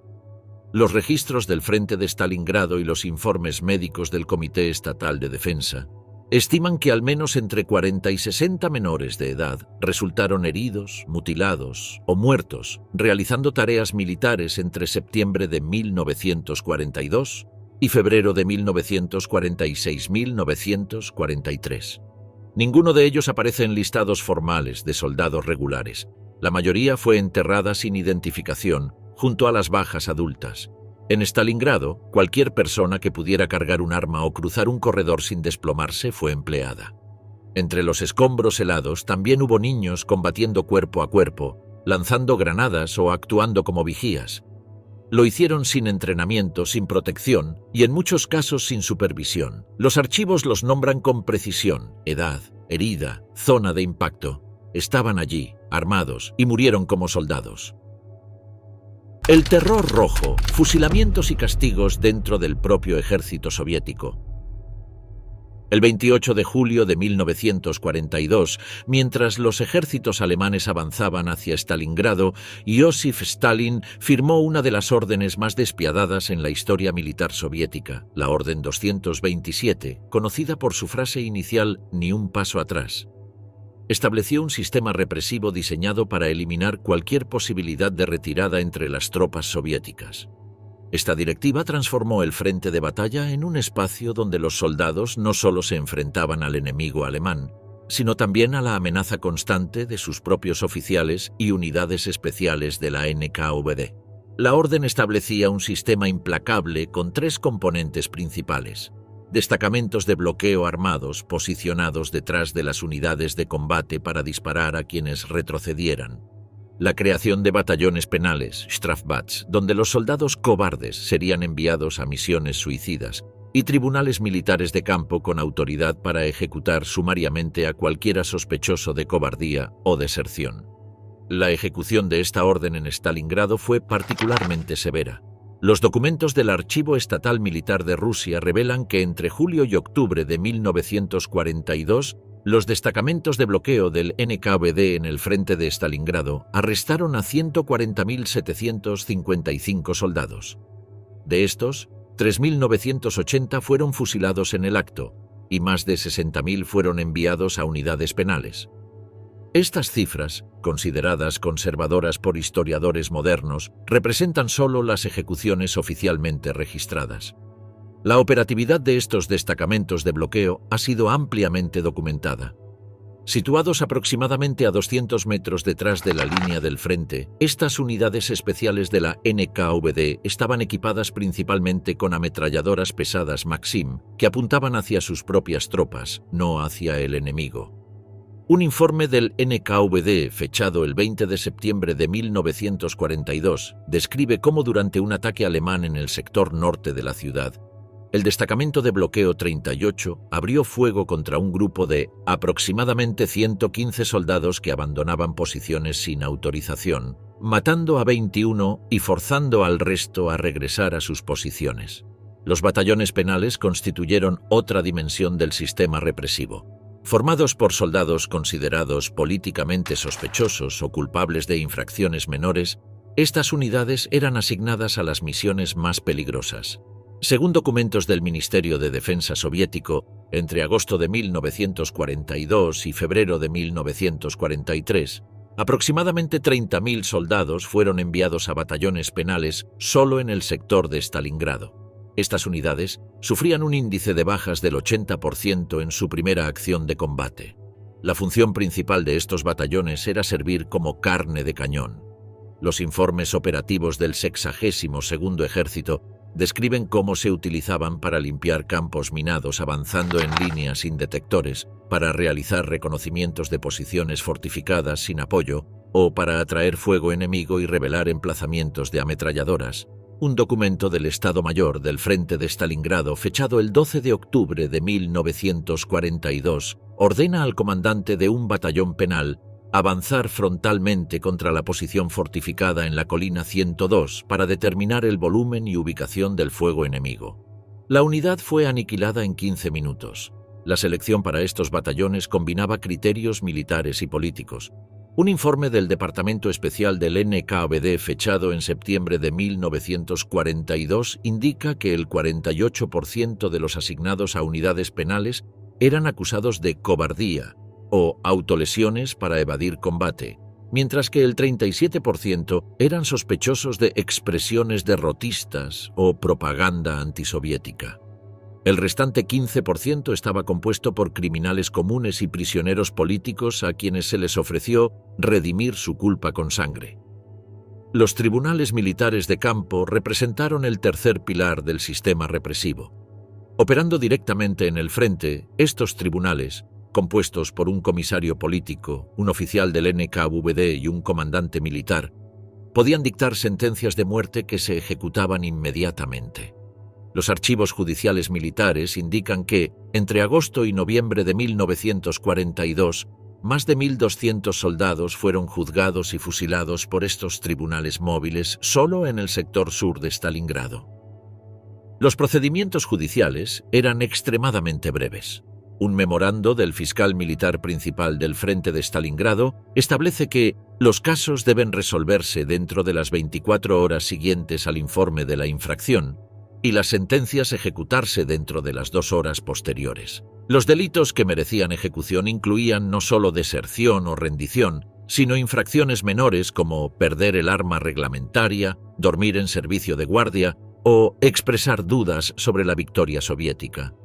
Los registros del Frente de Stalingrado y los informes médicos del Comité Estatal de Defensa estiman que al menos entre 40 y 60 menores de edad resultaron heridos, mutilados o muertos realizando tareas militares entre septiembre de 1942 y febrero de 1946-1943. Ninguno de ellos aparece en listados formales de soldados regulares. La mayoría fue enterrada sin identificación junto a las bajas adultas. En Stalingrado, cualquier persona que pudiera cargar un arma o cruzar un corredor sin desplomarse fue empleada. Entre los escombros helados también hubo niños combatiendo cuerpo a cuerpo, lanzando granadas o actuando como vigías. Lo hicieron sin entrenamiento, sin protección y en muchos casos sin supervisión. Los archivos los nombran con precisión: edad, herida, zona de impacto. Estaban allí, armados, y murieron como soldados. El terror rojo, fusilamientos y castigos dentro del propio ejército soviético. El 28 de julio de 1942, mientras los ejércitos alemanes avanzaban hacia Stalingrado, Iósif Stalin firmó una de las órdenes más despiadadas en la historia militar soviética, la Orden 227, conocida por su frase inicial «Ni un paso atrás». Estableció un sistema represivo diseñado para eliminar cualquier posibilidad de retirada entre las tropas soviéticas. Esta directiva transformó el frente de batalla en un espacio donde los soldados no solo se enfrentaban al enemigo alemán, sino también a la amenaza constante de sus propios oficiales y unidades especiales de la NKVD. La orden establecía un sistema implacable con 3 componentes principales: destacamentos de bloqueo armados posicionados detrás de las unidades de combate para disparar a quienes retrocedieran. La creación de batallones penales, Strafbats, donde los soldados cobardes serían enviados a misiones suicidas, y tribunales militares de campo con autoridad para ejecutar sumariamente a cualquiera sospechoso de cobardía o deserción. La ejecución de esta orden en Stalingrado fue particularmente severa. Los documentos del Archivo Estatal Militar de Rusia revelan que entre julio y octubre de 1942, los destacamentos de bloqueo del NKVD en el frente de Stalingrado arrestaron a 140.755 soldados. De estos, 3.980 fueron fusilados en el acto y más de 60.000 fueron enviados a unidades penales. Estas cifras, consideradas conservadoras por historiadores modernos, representan solo las ejecuciones oficialmente registradas. La operatividad de estos destacamentos de bloqueo ha sido ampliamente documentada. Situados aproximadamente a 200 metros detrás de la línea del frente, estas unidades especiales de la NKVD estaban equipadas principalmente con ametralladoras pesadas Maxim que apuntaban hacia sus propias tropas, no hacia el enemigo. Un informe del NKVD, fechado el 20 de septiembre de 1942, describe cómo durante un ataque alemán en el sector norte de la ciudad, el destacamento de bloqueo 38 abrió fuego contra un grupo de aproximadamente 115 soldados que abandonaban posiciones sin autorización, matando a 21 y forzando al resto a regresar a sus posiciones. Los batallones penales constituyeron otra dimensión del sistema represivo. Formados por soldados considerados políticamente sospechosos o culpables de infracciones menores, estas unidades eran asignadas a las misiones más peligrosas. Según documentos del Ministerio de Defensa soviético, entre agosto de 1942 y febrero de 1943, aproximadamente 30.000 soldados fueron enviados a batallones penales solo en el sector de Stalingrado. Estas unidades sufrían un índice de bajas del 80% en su primera acción de combate. La función principal de estos batallones era servir como carne de cañón. Los informes operativos del 62º Ejército describen cómo se utilizaban para limpiar campos minados avanzando en línea sin detectores, para realizar reconocimientos de posiciones fortificadas sin apoyo o para atraer fuego enemigo y revelar emplazamientos de ametralladoras. Un documento del Estado Mayor del Frente de Stalingrado, fechado el 12 de octubre de 1942, ordena al comandante de un batallón penal avanzar frontalmente contra la posición fortificada en la colina 102 para determinar el volumen y ubicación del fuego enemigo. La unidad fue aniquilada en 15 minutos. La selección para estos batallones combinaba criterios militares y políticos. Un informe del Departamento Especial del NKVD fechado en septiembre de 1942 indica que el 48% de los asignados a unidades penales eran acusados de cobardía o autolesiones para evadir combate, mientras que el 37% eran sospechosos de expresiones derrotistas o propaganda antisoviética. El restante 15% estaba compuesto por criminales comunes y prisioneros políticos a quienes se les ofreció redimir su culpa con sangre. Los tribunales militares de campo representaron el tercer pilar del sistema represivo. Operando directamente en el frente, estos tribunales, compuestos por un comisario político, un oficial del NKVD y un comandante militar, podían dictar sentencias de muerte que se ejecutaban inmediatamente. Los archivos judiciales militares indican que, entre agosto y noviembre de 1942, más de 1.200 soldados fueron juzgados y fusilados por estos tribunales móviles solo en el sector sur de Stalingrado. Los procedimientos judiciales eran extremadamente breves. Un memorando del fiscal militar principal del frente de Stalingrado establece que los casos deben resolverse dentro de las 24 horas siguientes al informe de la infracción y las sentencias ejecutarse dentro de las 2 horas posteriores. Los delitos que merecían ejecución incluían no solo deserción o rendición, sino infracciones menores como perder el arma reglamentaria, dormir en servicio de guardia o expresar dudas sobre la victoria soviética.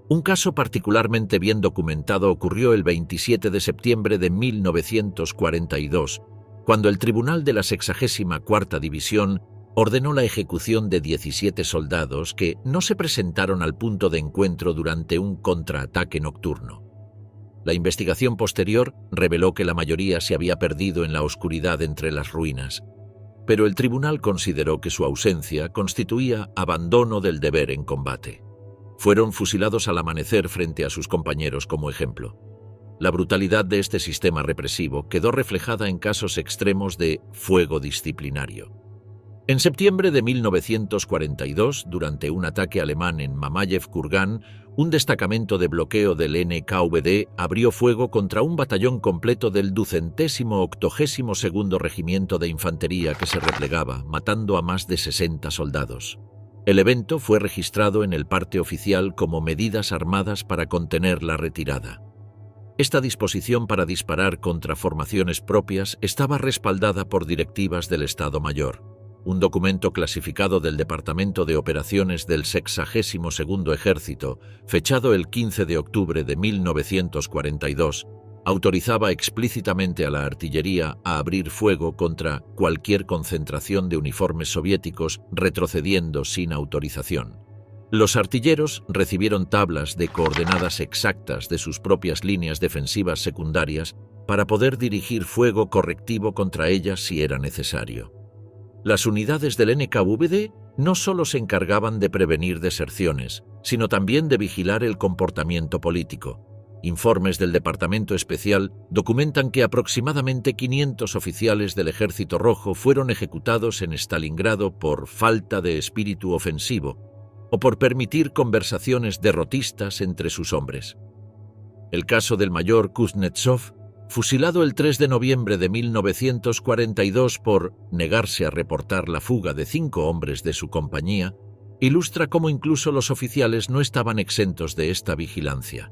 Un caso particularmente bien documentado ocurrió el 27 de septiembre de 1942, cuando el Tribunal de la 64ª División ordenó la ejecución de 17 soldados que no se presentaron al punto de encuentro durante un contraataque nocturno. La investigación posterior reveló que la mayoría se había perdido en la oscuridad entre las ruinas, pero el tribunal consideró que su ausencia constituía abandono del deber en combate. Fueron fusilados al amanecer frente a sus compañeros como ejemplo. La brutalidad de este sistema represivo quedó reflejada en casos extremos de fuego disciplinario. En septiembre de 1942, durante un ataque alemán en Mamayev-Kurgan, un destacamento de bloqueo del NKVD abrió fuego contra un batallón completo del 282º Regimiento de Infantería que se replegaba, matando a más de 60 soldados. El evento fue registrado en el parte oficial como medidas armadas para contener la retirada. Esta disposición para disparar contra formaciones propias estaba respaldada por directivas del Estado Mayor. Un documento clasificado del Departamento de Operaciones del 62º Ejército, fechado el 15 de octubre de 1942, autorizaba explícitamente a la artillería a abrir fuego contra cualquier concentración de uniformes soviéticos retrocediendo sin autorización. Los artilleros recibieron tablas de coordenadas exactas de sus propias líneas defensivas secundarias para poder dirigir fuego correctivo contra ellas si era necesario. Las unidades del NKVD no solo se encargaban de prevenir deserciones, sino también de vigilar el comportamiento político. Informes del Departamento Especial documentan que aproximadamente 500 oficiales del Ejército Rojo fueron ejecutados en Stalingrado por falta de espíritu ofensivo o por permitir conversaciones derrotistas entre sus hombres. El caso del mayor Kuznetsov, fusilado el 3 de noviembre de 1942 por negarse a reportar la fuga de 5 hombres de su compañía, ilustra cómo incluso los oficiales no estaban exentos de esta vigilancia.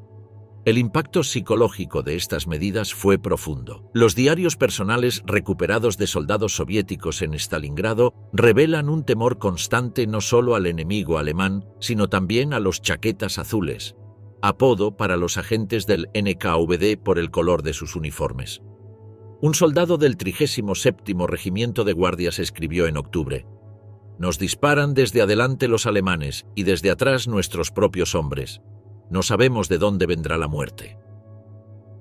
El impacto psicológico de estas medidas fue profundo. Los diarios personales recuperados de soldados soviéticos en Stalingrado revelan un temor constante no solo al enemigo alemán, sino también a los chaquetas azules, apodo para los agentes del NKVD por el color de sus uniformes. Un soldado del 37º Regimiento de Guardias escribió en octubre: «Nos disparan desde adelante los alemanes y desde atrás nuestros propios hombres. No sabemos de dónde vendrá la muerte».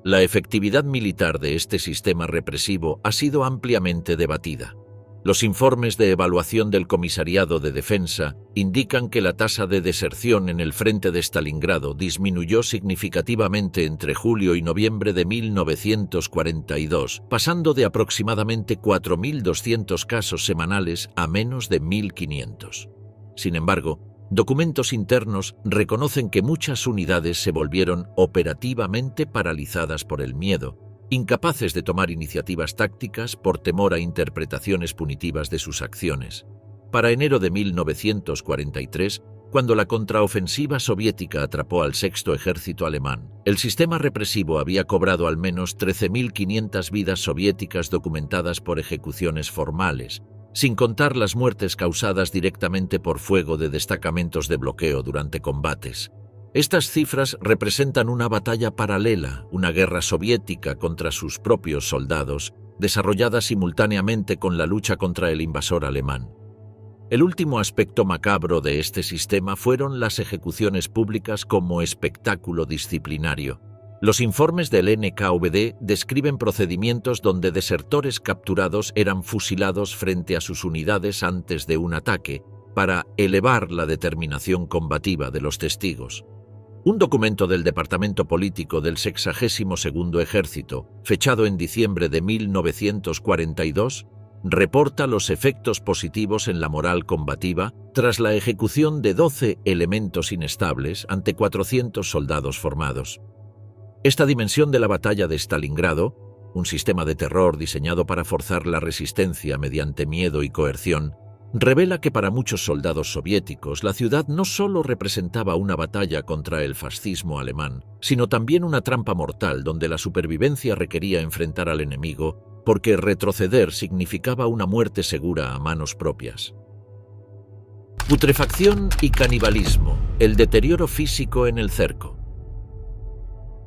La efectividad militar de este sistema represivo ha sido ampliamente debatida. Los informes de evaluación del Comisariado de Defensa indican que la tasa de deserción en el frente de Stalingrado disminuyó significativamente entre julio y noviembre de 1942, pasando de aproximadamente 4.200 casos semanales a menos de 1.500. Sin embargo, documentos internos reconocen que muchas unidades se volvieron operativamente paralizadas por el miedo, incapaces de tomar iniciativas tácticas por temor a interpretaciones punitivas de sus acciones. Para enero de 1943, cuando la contraofensiva soviética atrapó al Sexto Ejército alemán, el sistema represivo había cobrado al menos 13.500 vidas soviéticas documentadas por ejecuciones formales, sin contar las muertes causadas directamente por fuego de destacamentos de bloqueo durante combates. Estas cifras representan una batalla paralela, una guerra soviética contra sus propios soldados, desarrollada simultáneamente con la lucha contra el invasor alemán. El último aspecto macabro de este sistema fueron las ejecuciones públicas como espectáculo disciplinario. Los informes del NKVD describen procedimientos donde desertores capturados eran fusilados frente a sus unidades antes de un ataque, para elevar la determinación combativa de los testigos. Un documento del Departamento Político del 62º Ejército, fechado en diciembre de 1942, reporta los efectos positivos en la moral combativa tras la ejecución de 12 elementos inestables ante 400 soldados formados. Esta dimensión de la batalla de Stalingrado, un sistema de terror diseñado para forzar la resistencia mediante miedo y coerción, revela que para muchos soldados soviéticos la ciudad no solo representaba una batalla contra el fascismo alemán, sino también una trampa mortal donde la supervivencia requería enfrentar al enemigo, porque retroceder significaba una muerte segura a manos propias. Putrefacción y canibalismo, el deterioro físico en el cerco.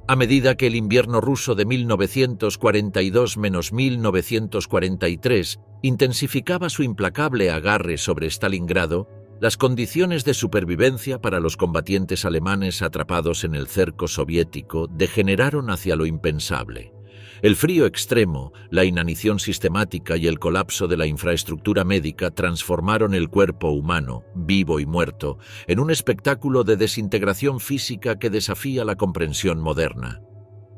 A medida que el invierno ruso de 1942-1943 intensificaba su implacable agarre sobre Stalingrado, las condiciones de supervivencia para los combatientes alemanes atrapados en el cerco soviético degeneraron hacia lo impensable. El frío extremo, la inanición sistemática y el colapso de la infraestructura médica transformaron el cuerpo humano, vivo y muerto, en un espectáculo de desintegración física que desafía la comprensión moderna.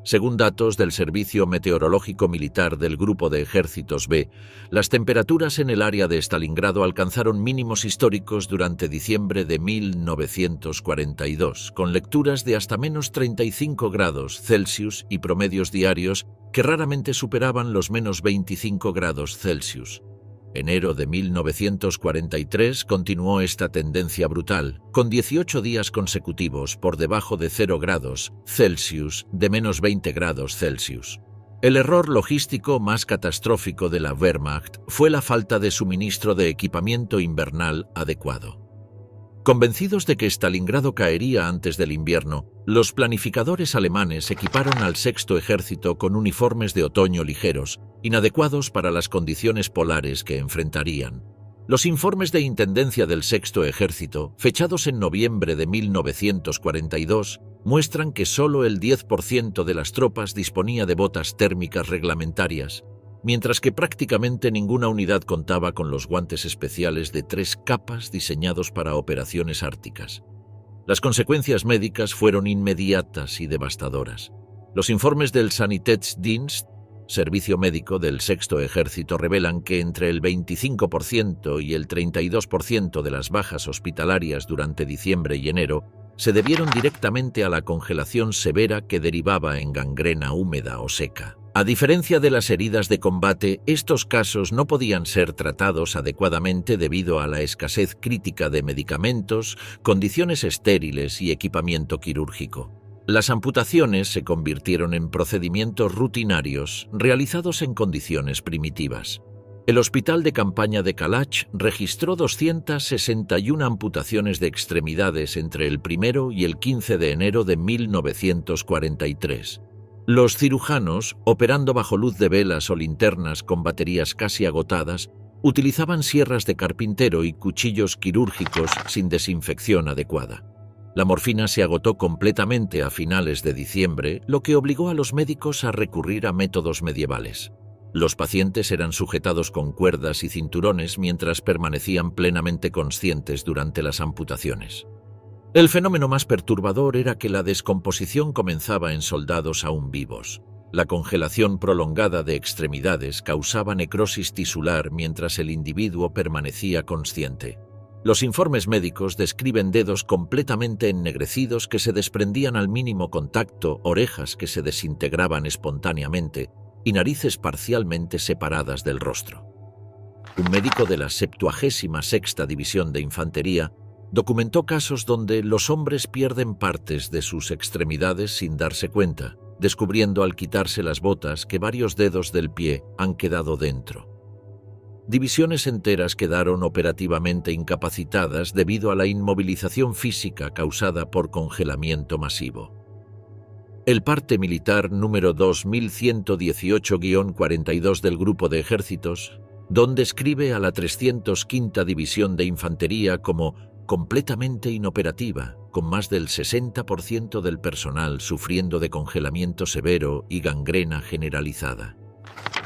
Según datos del Servicio Meteorológico Militar del Grupo de Ejércitos B, las temperaturas en el área de Stalingrado alcanzaron mínimos históricos durante diciembre de 1942, con lecturas de hasta menos 35 grados Celsius y promedios diarios que raramente superaban los menos 25 grados Celsius. Enero de 1943 continuó esta tendencia brutal, con 18 días consecutivos por debajo de 0 grados Celsius, de menos 20 grados Celsius. El error logístico más catastrófico de la Wehrmacht fue la falta de suministro de equipamiento invernal adecuado. Convencidos de que Stalingrado caería antes del invierno, los planificadores alemanes equiparon al Sexto Ejército con uniformes de otoño ligeros, inadecuados para las condiciones polares que enfrentarían. Los informes de intendencia del Sexto Ejército, fechados en noviembre de 1942, muestran que solo el 10% de las tropas disponía de botas térmicas reglamentarias, mientras que prácticamente ninguna unidad contaba con los guantes especiales de 3 capas diseñados para operaciones árticas. Las consecuencias médicas fueron inmediatas y devastadoras. Los informes del Sanitätsdienst, servicio médico del Sexto Ejército, revelan que entre el 25% y el 32% de las bajas hospitalarias durante diciembre y enero se debieron directamente a la congelación severa que derivaba en gangrena húmeda o seca. A diferencia de las heridas de combate, estos casos no podían ser tratados adecuadamente debido a la escasez crítica de medicamentos, condiciones estériles y equipamiento quirúrgico. Las amputaciones se convirtieron en procedimientos rutinarios realizados en condiciones primitivas. El hospital de campaña de Kalach registró 261 amputaciones de extremidades entre el 1 y el 15 de enero de 1943. Los cirujanos, operando bajo luz de velas o linternas con baterías casi agotadas, utilizaban sierras de carpintero y cuchillos quirúrgicos sin desinfección adecuada. La morfina se agotó completamente a finales de diciembre, lo que obligó a los médicos a recurrir a métodos medievales. Los pacientes eran sujetados con cuerdas y cinturones mientras permanecían plenamente conscientes durante las amputaciones. El fenómeno más perturbador era que la descomposición comenzaba en soldados aún vivos. La congelación prolongada de extremidades causaba necrosis tisular mientras el individuo permanecía consciente. Los informes médicos describen dedos completamente ennegrecidos que se desprendían al mínimo contacto, orejas que se desintegraban espontáneamente y narices parcialmente separadas del rostro. Un médico de la 76ª División de Infantería documentó casos donde los hombres pierden partes de sus extremidades sin darse cuenta, descubriendo al quitarse las botas que varios dedos del pie han quedado dentro. Divisiones enteras quedaron operativamente incapacitadas debido a la inmovilización física causada por congelamiento masivo. El parte militar número 2118-42 del Grupo de Ejércitos, donde describe a la 305ª División de Infantería como completamente inoperativa, con más del 60% del personal sufriendo de congelamiento severo y gangrena generalizada.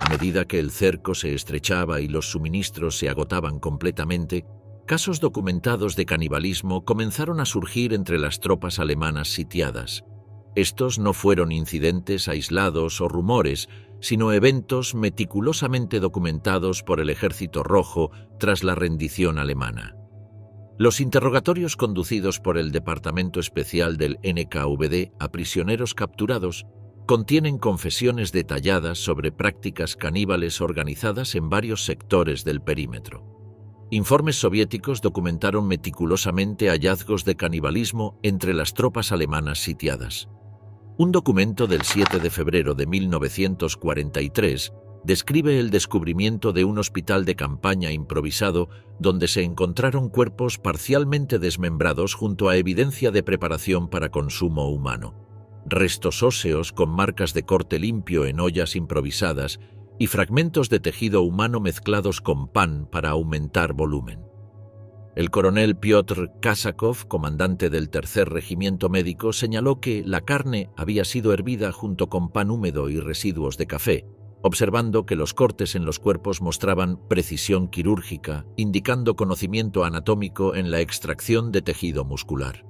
A medida que el cerco se estrechaba y los suministros se agotaban completamente, casos documentados de canibalismo comenzaron a surgir entre las tropas alemanas sitiadas. Estos no fueron incidentes aislados o rumores, sino eventos meticulosamente documentados por el Ejército Rojo tras la rendición alemana. Los interrogatorios conducidos por el Departamento Especial del NKVD a prisioneros capturados contienen confesiones detalladas sobre prácticas caníbales organizadas en varios sectores del perímetro. Informes soviéticos documentaron meticulosamente hallazgos de canibalismo entre las tropas alemanas sitiadas. Un documento del 7 de febrero de 1943 describe el descubrimiento de un hospital de campaña improvisado donde se encontraron cuerpos parcialmente desmembrados junto a evidencia de preparación para consumo humano, restos óseos con marcas de corte limpio en ollas improvisadas y fragmentos de tejido humano mezclados con pan para aumentar volumen. El coronel Piotr Kazakov, comandante del tercer regimiento médico, señaló que la carne había sido hervida junto con pan húmedo y residuos de café, observando que los cortes en los cuerpos mostraban precisión quirúrgica, indicando conocimiento anatómico en la extracción de tejido muscular.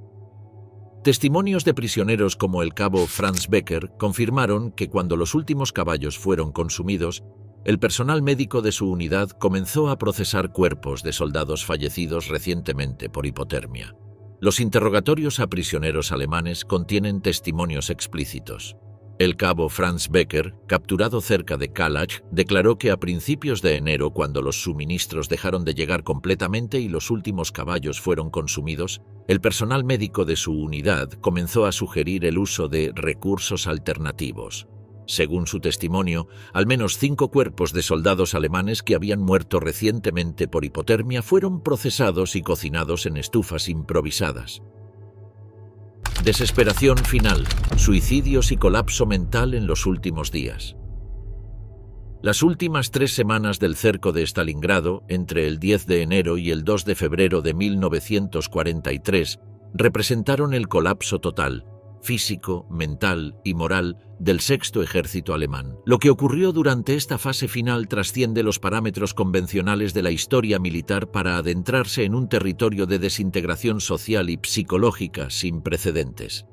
Testimonios de prisioneros como el cabo Franz Becker confirmaron que cuando los últimos caballos fueron consumidos, el personal médico de su unidad comenzó a procesar cuerpos de soldados fallecidos recientemente por hipotermia. Los interrogatorios a prisioneros alemanes contienen testimonios explícitos. El cabo Franz Becker, capturado cerca de Kalach, declaró que a principios de enero, cuando los suministros dejaron de llegar completamente y los últimos caballos fueron consumidos, el personal médico de su unidad comenzó a sugerir el uso de recursos alternativos. Según su testimonio, al menos 5 cuerpos de soldados alemanes que habían muerto recientemente por hipotermia fueron procesados y cocinados en estufas improvisadas. Desesperación final, suicidios y colapso mental en los últimos días. Las últimas 3 semanas del cerco de Stalingrado, entre el 10 de enero y el 2 de febrero de 1943, representaron el colapso total, físico, mental y moral del sexto ejército alemán. Lo que ocurrió durante esta fase final trasciende los parámetros convencionales de la historia militar para adentrarse en un territorio de desintegración social y psicológica sin precedentes.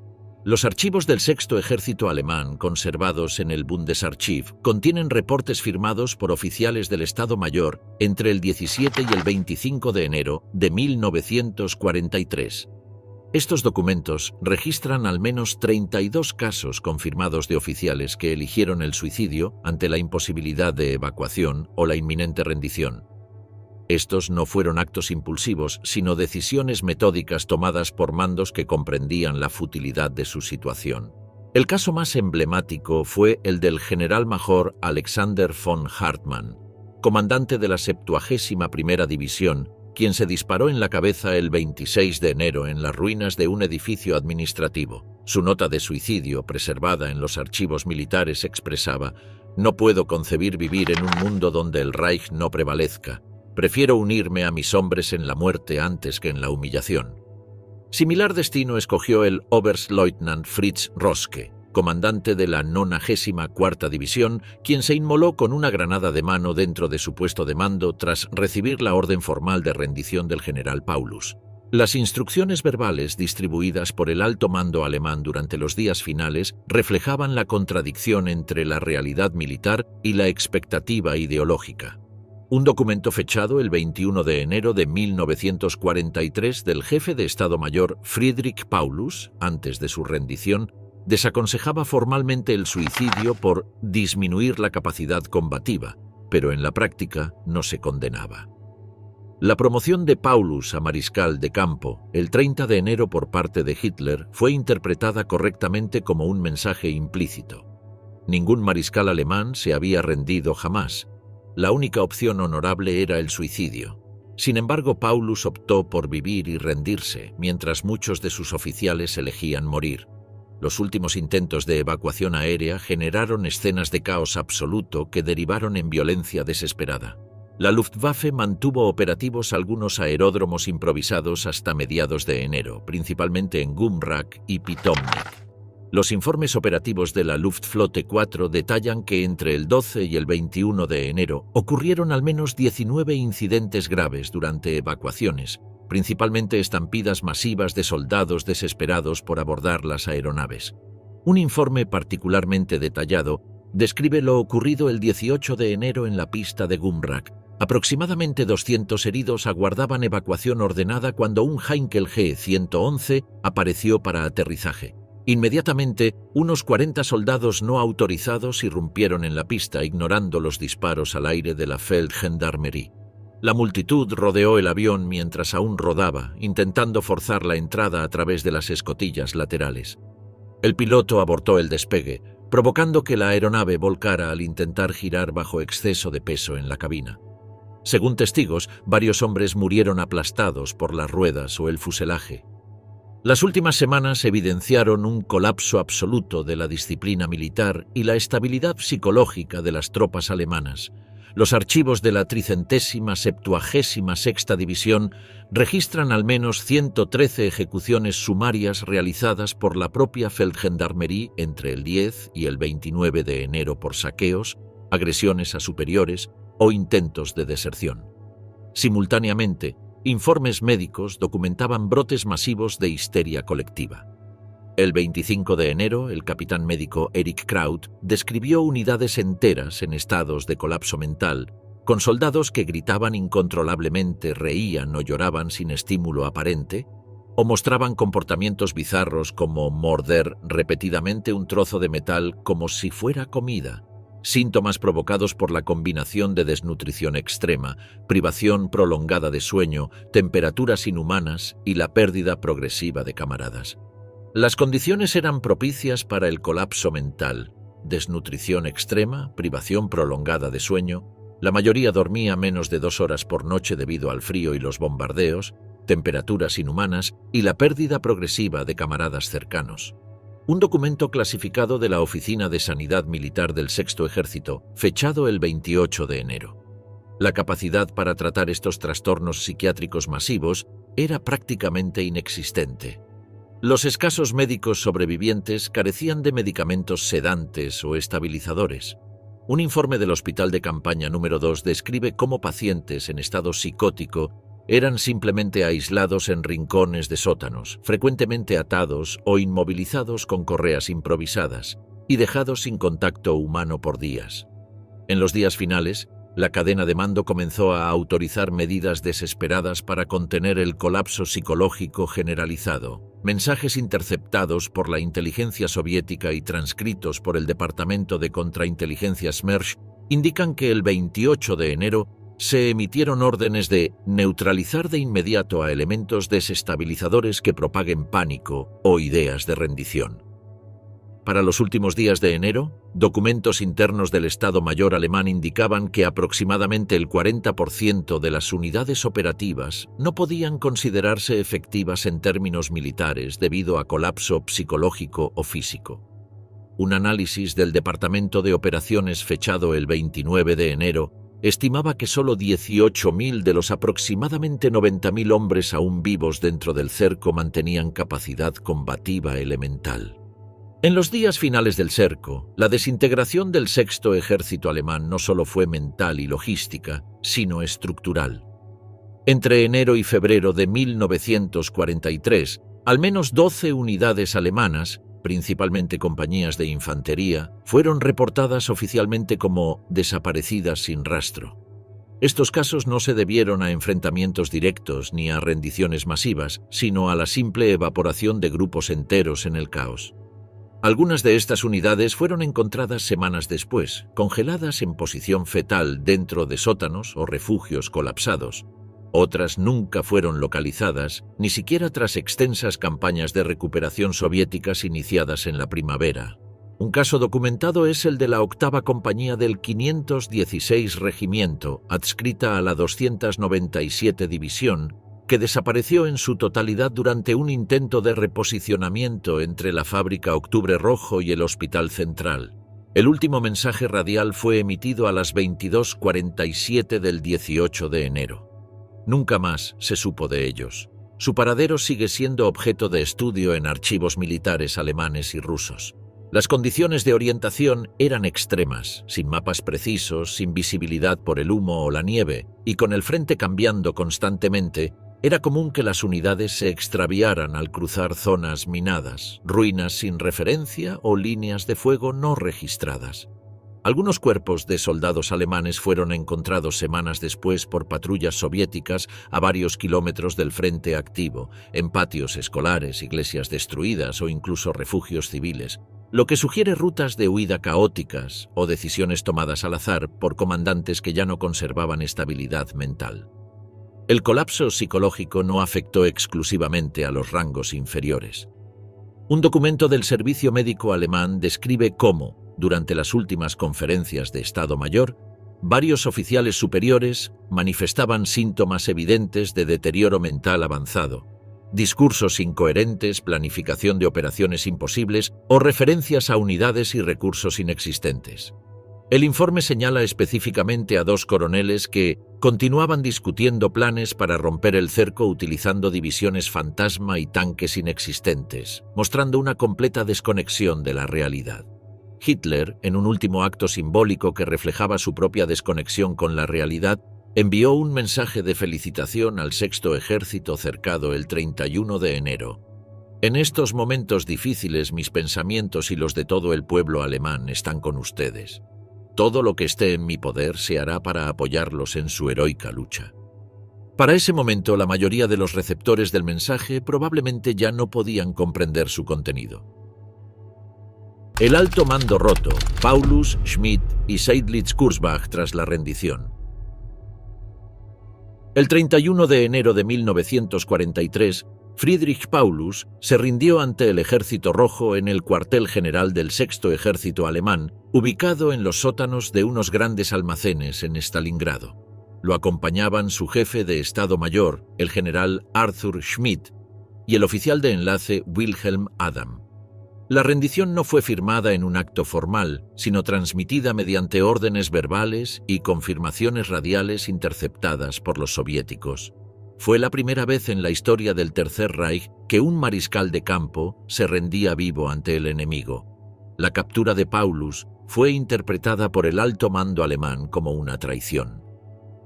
Los archivos del sexto ejército alemán, conservados en el Bundesarchiv, contienen reportes firmados por oficiales del Estado Mayor entre el 17 y el 25 de enero de 1943. Estos documentos registran al menos 32 casos confirmados de oficiales que eligieron el suicidio ante la imposibilidad de evacuación o la inminente rendición. Estos no fueron actos impulsivos, sino decisiones metódicas tomadas por mandos que comprendían la futilidad de su situación. El caso más emblemático fue el del general major Alexander von Hartmann, comandante de la 71ª División, quien se disparó en la cabeza el 26 de enero en las ruinas de un edificio administrativo. Su nota de suicidio, preservada en los archivos militares, expresaba: «No puedo concebir vivir en un mundo donde el Reich no prevalezca. Prefiero unirme a mis hombres en la muerte antes que en la humillación». Similar destino escogió el Oberstleutnant Fritz Roske, comandante de la 94ª División, quien se inmoló con una granada de mano dentro de su puesto de mando tras recibir la orden formal de rendición del general Paulus. Las instrucciones verbales distribuidas por el alto mando alemán durante los días finales reflejaban la contradicción entre la realidad militar y la expectativa ideológica. Un documento fechado el 21 de enero de 1943 del jefe de Estado Mayor Friedrich Paulus, antes de su rendición, desaconsejaba formalmente el suicidio por disminuir la capacidad combativa, pero en la práctica no se condenaba. La promoción de Paulus a mariscal de campo el 30 de enero por parte de Hitler fue interpretada correctamente como un mensaje implícito. Ningún mariscal alemán se había rendido jamás. La única opción honorable era el suicidio. Sin embargo, Paulus optó por vivir y rendirse, mientras muchos de sus oficiales elegían morir. Los últimos intentos de evacuación aérea generaron escenas de caos absoluto que derivaron en violencia desesperada. La Luftwaffe mantuvo operativos algunos aeródromos improvisados hasta mediados de enero, principalmente en Gumrak y Pitomnik. Los informes operativos de la Luftflotte 4 detallan que entre el 12 y el 21 de enero ocurrieron al menos 19 incidentes graves durante evacuaciones, principalmente estampidas masivas de soldados desesperados por abordar las aeronaves. Un informe particularmente detallado describe lo ocurrido el 18 de enero en la pista de Gumrak. Aproximadamente 200 heridos aguardaban evacuación ordenada cuando un Heinkel G-111 apareció para aterrizaje. Inmediatamente, unos 40 soldados no autorizados irrumpieron en la pista, ignorando los disparos al aire de la Feldgendarmerie. La multitud rodeó el avión mientras aún rodaba, intentando forzar la entrada a través de las escotillas laterales. El piloto abortó el despegue, provocando que la aeronave volcara al intentar girar bajo exceso de peso en la cabina. Según testigos, varios hombres murieron aplastados por las ruedas o el fuselaje. Las últimas semanas evidenciaron un colapso absoluto de la disciplina militar y la estabilidad psicológica de las tropas alemanas. Los archivos de la 376ª División registran al menos 113 ejecuciones sumarias realizadas por la propia Feldgendarmerie entre el 10 y el 29 de enero por saqueos, agresiones a superiores o intentos de deserción. Simultáneamente, informes médicos documentaban brotes masivos de histeria colectiva. El 25 de enero, el capitán médico Erich Kraut describió unidades enteras en estados de colapso mental, con soldados que gritaban incontrolablemente, reían o lloraban sin estímulo aparente, o mostraban comportamientos bizarros como morder repetidamente un trozo de metal como si fuera comida, síntomas provocados por la combinación de desnutrición extrema, privación prolongada de sueño, temperaturas inhumanas y la pérdida progresiva de camaradas. Las condiciones eran propicias para el colapso mental: desnutrición extrema, privación prolongada de sueño, la mayoría dormía menos de 2 horas por noche debido al frío y los bombardeos, temperaturas inhumanas y la pérdida progresiva de camaradas cercanos. Un documento clasificado de la Oficina de Sanidad Militar del Sexto Ejército, fechado el 28 de enero. La capacidad para tratar estos trastornos psiquiátricos masivos era prácticamente inexistente. Los escasos médicos sobrevivientes carecían de medicamentos sedantes o estabilizadores. Un informe del Hospital de Campaña número 2 describe cómo pacientes en estado psicótico eran simplemente aislados en rincones de sótanos, frecuentemente atados o inmovilizados con correas improvisadas y dejados sin contacto humano por días. En los días finales, la cadena de mando comenzó a autorizar medidas desesperadas para contener el colapso psicológico generalizado. Mensajes interceptados por la inteligencia soviética y transcritos por el Departamento de Contrainteligencia SMERSH indican que el 28 de enero se emitieron órdenes de neutralizar de inmediato a elementos desestabilizadores que propaguen pánico o ideas de rendición. Para los últimos días de enero, documentos internos del Estado Mayor alemán indicaban que aproximadamente el 40% de las unidades operativas no podían considerarse efectivas en términos militares debido a colapso psicológico o físico. Un análisis del Departamento de Operaciones fechado el 29 de enero estimaba que solo 18.000 de los aproximadamente 90.000 hombres aún vivos dentro del cerco mantenían capacidad combativa elemental. En los días finales del cerco, la desintegración del Sexto Ejército alemán no solo fue mental y logística, sino estructural. Entre enero y febrero de 1943, al menos 12 unidades alemanas, principalmente compañías de infantería, fueron reportadas oficialmente como desaparecidas sin rastro. Estos casos no se debieron a enfrentamientos directos ni a rendiciones masivas, sino a la simple evaporación de grupos enteros en el caos. Algunas de estas unidades fueron encontradas semanas después, congeladas en posición fetal dentro de sótanos o refugios colapsados. Otras nunca fueron localizadas, ni siquiera tras extensas campañas de recuperación soviéticas iniciadas en la primavera. Un caso documentado es el de la 8ª Compañía del 516 Regimiento, adscrita a la 297 División, que desapareció en su totalidad durante un intento de reposicionamiento entre la fábrica Octubre Rojo y el Hospital Central. El último mensaje radial fue emitido a las 22:47 del 18 de enero. Nunca más se supo de ellos. Su paradero sigue siendo objeto de estudio en archivos militares alemanes y rusos. Las condiciones de orientación eran extremas, sin mapas precisos, sin visibilidad por el humo o la nieve, y con el frente cambiando constantemente. Era común que las unidades se extraviaran al cruzar zonas minadas, ruinas sin referencia o líneas de fuego no registradas. Algunos cuerpos de soldados alemanes fueron encontrados semanas después por patrullas soviéticas a varios kilómetros del frente activo, en patios escolares, iglesias destruidas o incluso refugios civiles, lo que sugiere rutas de huida caóticas o decisiones tomadas al azar por comandantes que ya no conservaban estabilidad mental. El colapso psicológico no afectó exclusivamente a los rangos inferiores. Un documento del Servicio Médico alemán describe cómo, durante las últimas conferencias de Estado Mayor, varios oficiales superiores manifestaban síntomas evidentes de deterioro mental avanzado, discursos incoherentes, planificación de operaciones imposibles o referencias a unidades y recursos inexistentes. El informe señala específicamente a 2 coroneles que continuaban discutiendo planes para romper el cerco utilizando divisiones fantasma y tanques inexistentes, mostrando una completa desconexión de la realidad. Hitler, en un último acto simbólico que reflejaba su propia desconexión con la realidad, envió un mensaje de felicitación al Sexto Ejército cercado el 31 de enero. En estos momentos difíciles mis pensamientos y los de todo el pueblo alemán están con ustedes. Todo lo que esté en mi poder se hará para apoyarlos en su heroica lucha. Para ese momento, la mayoría de los receptores del mensaje probablemente ya no podían comprender su contenido. El alto mando roto, Paulus, Schmidt y Seydlitz-Kurzbach tras la rendición. El 31 de enero de 1943, Friedrich Paulus se rindió ante el Ejército Rojo en el cuartel general del Sexto Ejército Alemán, ubicado en los sótanos de unos grandes almacenes en Stalingrado. Lo acompañaban su jefe de Estado Mayor, el general Arthur Schmidt, y el oficial de enlace Wilhelm Adam. La rendición no fue firmada en un acto formal, sino transmitida mediante órdenes verbales y confirmaciones radiales interceptadas por los soviéticos. Fue la primera vez en la historia del Tercer Reich que un mariscal de campo se rendía vivo ante el enemigo. La captura de Paulus fue interpretada por el alto mando alemán como una traición.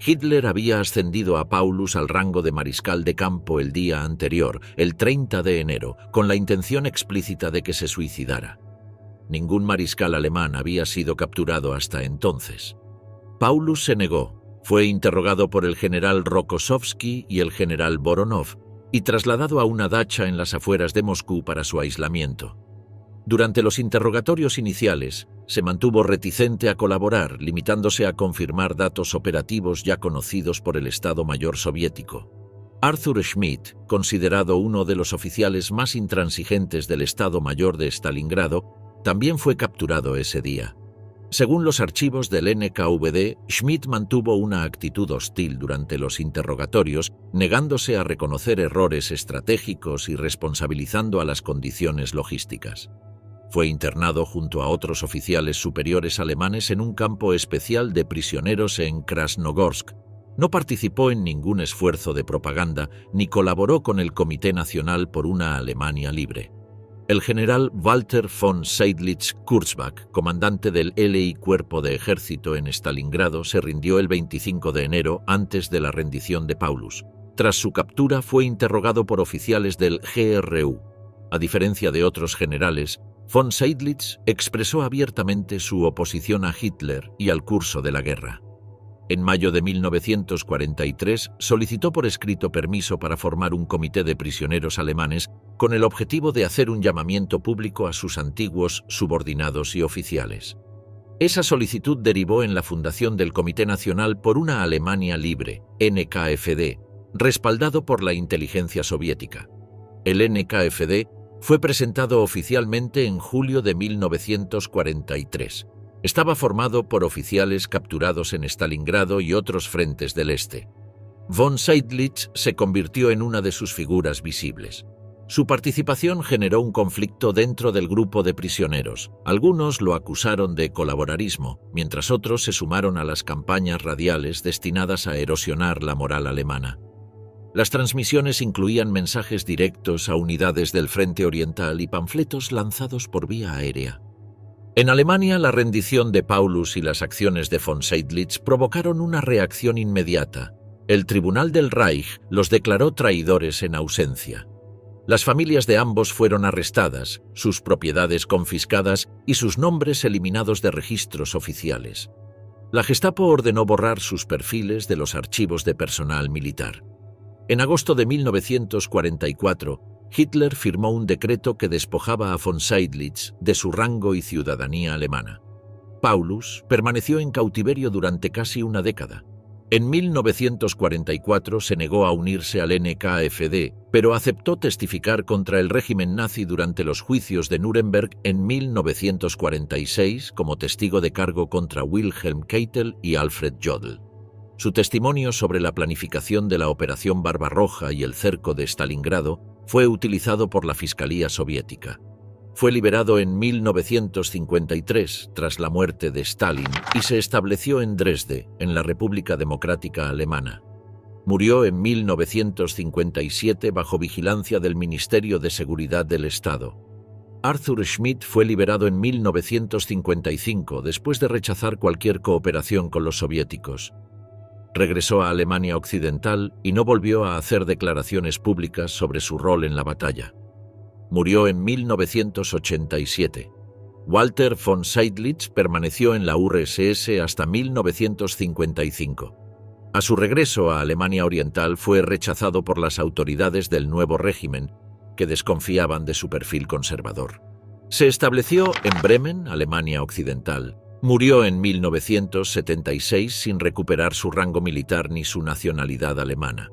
Hitler había ascendido a Paulus al rango de mariscal de campo el día anterior, el 30 de enero, con la intención explícita de que se suicidara. Ningún mariscal alemán había sido capturado hasta entonces. Paulus se negó. Fue interrogado por el general Rokossovski y el general Voronov y trasladado a una dacha en las afueras de Moscú para su aislamiento. Durante los interrogatorios iniciales, se mantuvo reticente a colaborar, limitándose a confirmar datos operativos ya conocidos por el Estado Mayor soviético. Arthur Schmidt, considerado uno de los oficiales más intransigentes del Estado Mayor de Stalingrado, también fue capturado ese día. Según los archivos del NKVD, Schmidt mantuvo una actitud hostil durante los interrogatorios, negándose a reconocer errores estratégicos y responsabilizando a las condiciones logísticas. Fue internado junto a otros oficiales superiores alemanes en un campo especial de prisioneros en Krasnogorsk. No participó en ningún esfuerzo de propaganda ni colaboró con el Comité Nacional por una Alemania libre. El general Walter von Seydlitz-Kurzbach, comandante del LI Cuerpo de Ejército en Stalingrado, se rindió el 25 de enero antes de la rendición de Paulus. Tras su captura fue interrogado por oficiales del GRU. A diferencia de otros generales, von Seydlitz expresó abiertamente su oposición a Hitler y al curso de la guerra. En mayo de 1943 solicitó por escrito permiso para formar un comité de prisioneros alemanes con el objetivo de hacer un llamamiento público a sus antiguos subordinados y oficiales. Esa solicitud derivó en la fundación del Comité Nacional por una Alemania Libre, NKFD, respaldado por la inteligencia soviética. El NKFD fue presentado oficialmente en julio de 1943. Estaba formado por oficiales capturados en Stalingrado y otros frentes del este. Von Seydlitz se convirtió en una de sus figuras visibles. Su participación generó un conflicto dentro del grupo de prisioneros. Algunos lo acusaron de colaborarismo, mientras otros se sumaron a las campañas radiales destinadas a erosionar la moral alemana. Las transmisiones incluían mensajes directos a unidades del Frente Oriental y panfletos lanzados por vía aérea. En Alemania, la rendición de Paulus y las acciones de von Seydlitz provocaron una reacción inmediata. El Tribunal del Reich los declaró traidores en ausencia. Las familias de ambos fueron arrestadas, sus propiedades confiscadas y sus nombres eliminados de registros oficiales. La Gestapo ordenó borrar sus perfiles de los archivos de personal militar. En agosto de 1944, Hitler firmó un decreto que despojaba a von Seydlitz de su rango y ciudadanía alemana. Paulus permaneció en cautiverio durante casi una década. En 1944 se negó a unirse al NKFD, pero aceptó testificar contra el régimen nazi durante los juicios de Nuremberg en 1946 como testigo de cargo contra Wilhelm Keitel y Alfred Jodl. Su testimonio sobre la planificación de la Operación Barbarroja y el cerco de Stalingrado fue utilizado por la Fiscalía soviética. Fue liberado en 1953 tras la muerte de Stalin y se estableció en Dresde, en la República Democrática Alemana. Murió en 1957 bajo vigilancia del Ministerio de Seguridad del Estado. Arthur Schmidt fue liberado en 1955 después de rechazar cualquier cooperación con los soviéticos. Regresó a Alemania Occidental y no volvió a hacer declaraciones públicas sobre su rol en la batalla. Murió en 1987. Walter von Seydlitz permaneció en la URSS hasta 1955. A su regreso a Alemania Oriental fue rechazado por las autoridades del nuevo régimen, que desconfiaban de su perfil conservador. Se estableció en Bremen, Alemania Occidental. Murió en 1976 sin recuperar su rango militar ni su nacionalidad alemana.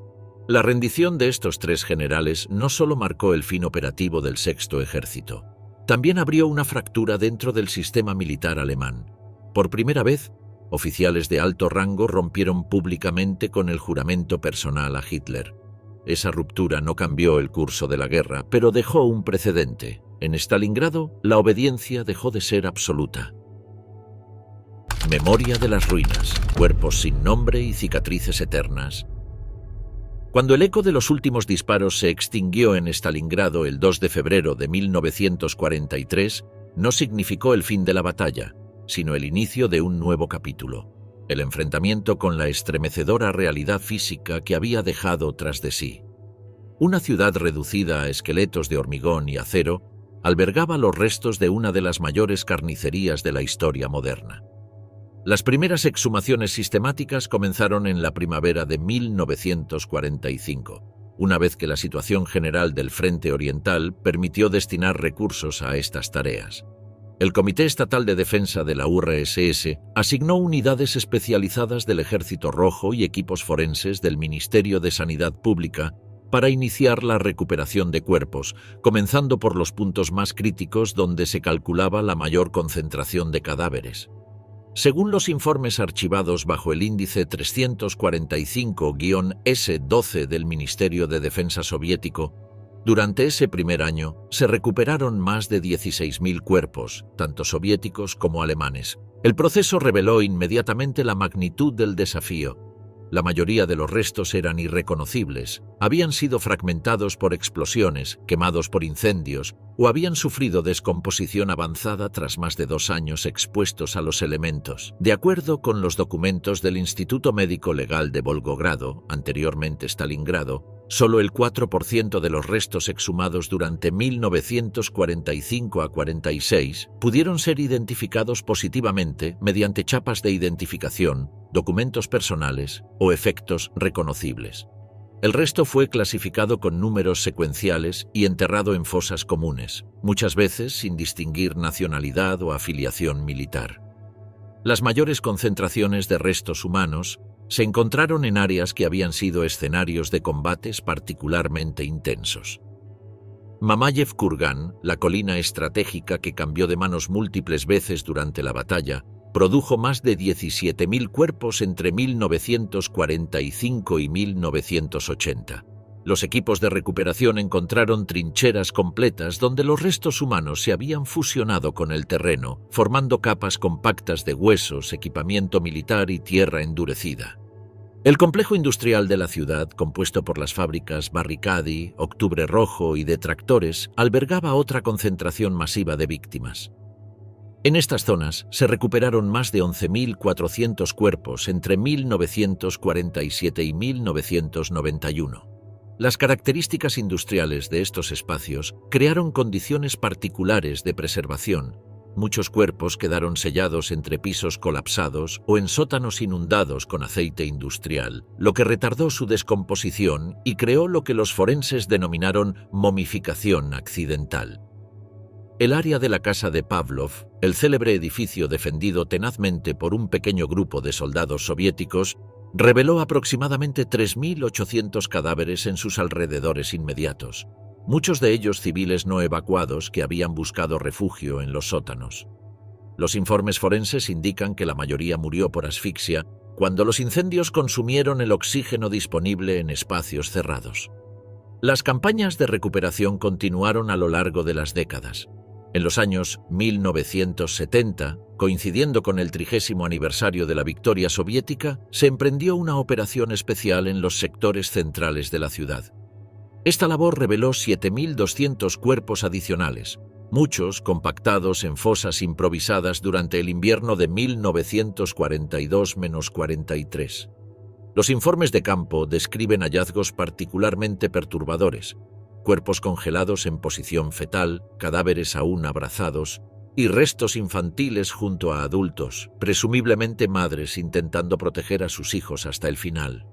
La rendición de estos tres generales no solo marcó el fin operativo del Sexto Ejército, también abrió una fractura dentro del sistema militar alemán. Por primera vez, oficiales de alto rango rompieron públicamente con el juramento personal a Hitler. Esa ruptura no cambió el curso de la guerra, pero dejó un precedente. En Stalingrado, la obediencia dejó de ser absoluta. Memoria de las ruinas, cuerpos sin nombre y cicatrices eternas. Cuando el eco de los últimos disparos se extinguió en Stalingrado el 2 de febrero de 1943, no significó el fin de la batalla, sino el inicio de un nuevo capítulo, el enfrentamiento con la estremecedora realidad física que había dejado tras de sí. Una ciudad reducida a esqueletos de hormigón y acero albergaba los restos de una de las mayores carnicerías de la historia moderna. Las primeras exhumaciones sistemáticas comenzaron en la primavera de 1945, una vez que la situación general del Frente Oriental permitió destinar recursos a estas tareas. El Comité Estatal de Defensa de la URSS asignó unidades especializadas del Ejército Rojo y equipos forenses del Ministerio de Sanidad Pública para iniciar la recuperación de cuerpos, comenzando por los puntos más críticos donde se calculaba la mayor concentración de cadáveres. Según los informes archivados bajo el índice 345-S12 del Ministerio de Defensa soviético, durante ese primer año se recuperaron más de 16.000 cuerpos, tanto soviéticos como alemanes. El proceso reveló inmediatamente la magnitud del desafío. La mayoría de los restos eran irreconocibles, habían sido fragmentados por explosiones, quemados por incendios o habían sufrido descomposición avanzada tras más de 2 años expuestos a los elementos. De acuerdo con los documentos del Instituto Médico Legal de Volgogrado, anteriormente Stalingrado, solo el 4% de los restos exhumados durante 1945 a 46 pudieron ser identificados positivamente mediante chapas de identificación, documentos personales o efectos reconocibles. El resto fue clasificado con números secuenciales y enterrado en fosas comunes, muchas veces sin distinguir nacionalidad o afiliación militar. Las mayores concentraciones de restos humanos se encontraron en áreas que habían sido escenarios de combates particularmente intensos. Mamayev Kurgan, la colina estratégica que cambió de manos múltiples veces durante la batalla, produjo más de 17.000 cuerpos entre 1945 y 1980. Los equipos de recuperación encontraron trincheras completas donde los restos humanos se habían fusionado con el terreno, formando capas compactas de huesos, equipamiento militar y tierra endurecida. El complejo industrial de la ciudad, compuesto por las fábricas Barricadi, Octubre Rojo y de tractores, albergaba otra concentración masiva de víctimas. En estas zonas se recuperaron más de 11.400 cuerpos entre 1947 y 1991. Las características industriales de estos espacios crearon condiciones particulares de preservación. Muchos cuerpos quedaron sellados entre pisos colapsados o en sótanos inundados con aceite industrial, lo que retardó su descomposición y creó lo que los forenses denominaron momificación accidental. El área de la casa de Pavlov, el célebre edificio defendido tenazmente por un pequeño grupo de soldados soviéticos, reveló aproximadamente 3.800 cadáveres en sus alrededores inmediatos, muchos de ellos civiles no evacuados que habían buscado refugio en los sótanos. Los informes forenses indican que la mayoría murió por asfixia cuando los incendios consumieron el oxígeno disponible en espacios cerrados. Las campañas de recuperación continuaron a lo largo de las décadas. En los años 1970, coincidiendo con el 30º aniversario de la victoria soviética, se emprendió una operación especial en los sectores centrales de la ciudad. Esta labor reveló 7.200 cuerpos adicionales, muchos compactados en fosas improvisadas durante el invierno de 1942-43. Los informes de campo describen hallazgos particularmente perturbadores: cuerpos congelados en posición fetal, cadáveres aún abrazados y restos infantiles junto a adultos, presumiblemente madres intentando proteger a sus hijos hasta el final.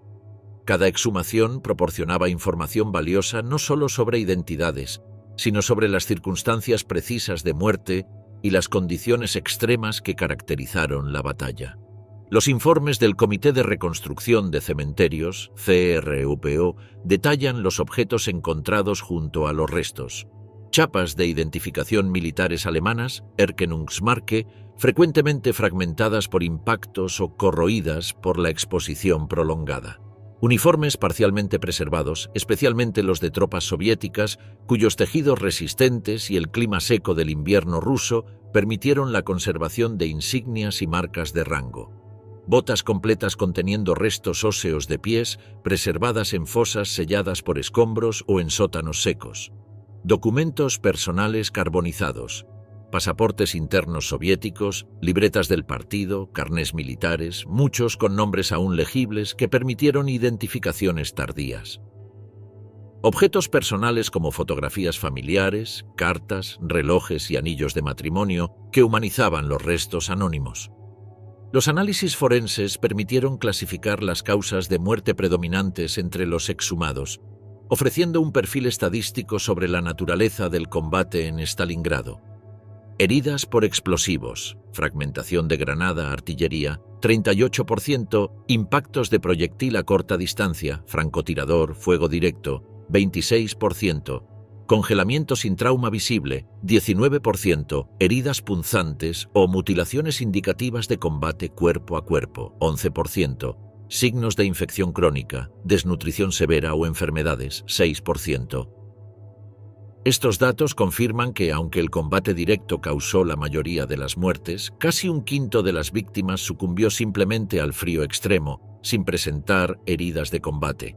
Cada exhumación proporcionaba información valiosa no solo sobre identidades, sino sobre las circunstancias precisas de muerte y las condiciones extremas que caracterizaron la batalla. Los informes del Comité de Reconstrucción de Cementerios, CRUPO, detallan los objetos encontrados junto a los restos: chapas de identificación militares alemanas, Erkennungsmarke, frecuentemente fragmentadas por impactos o corroídas por la exposición prolongada; uniformes parcialmente preservados, especialmente los de tropas soviéticas, cuyos tejidos resistentes y el clima seco del invierno ruso permitieron la conservación de insignias y marcas de rango; botas completas conteniendo restos óseos de pies, preservadas en fosas selladas por escombros o en sótanos secos; documentos personales carbonizados, pasaportes internos soviéticos, libretas del partido, carnés militares, muchos con nombres aún legibles que permitieron identificaciones tardías; objetos personales como fotografías familiares, cartas, relojes y anillos de matrimonio que humanizaban los restos anónimos. Los análisis forenses permitieron clasificar las causas de muerte predominantes entre los exhumados, ofreciendo un perfil estadístico sobre la naturaleza del combate en Stalingrado. Heridas por explosivos, fragmentación de granada, artillería, 38%, impactos de proyectil a corta distancia, francotirador, fuego directo, 26%, congelamiento sin trauma visible, 19%, heridas punzantes o mutilaciones indicativas de combate cuerpo a cuerpo, 11%, signos de infección crónica, desnutrición severa o enfermedades, 6%. Estos datos confirman que, aunque el combate directo causó la mayoría de las muertes, casi un quinto de las víctimas sucumbió simplemente al frío extremo, sin presentar heridas de combate.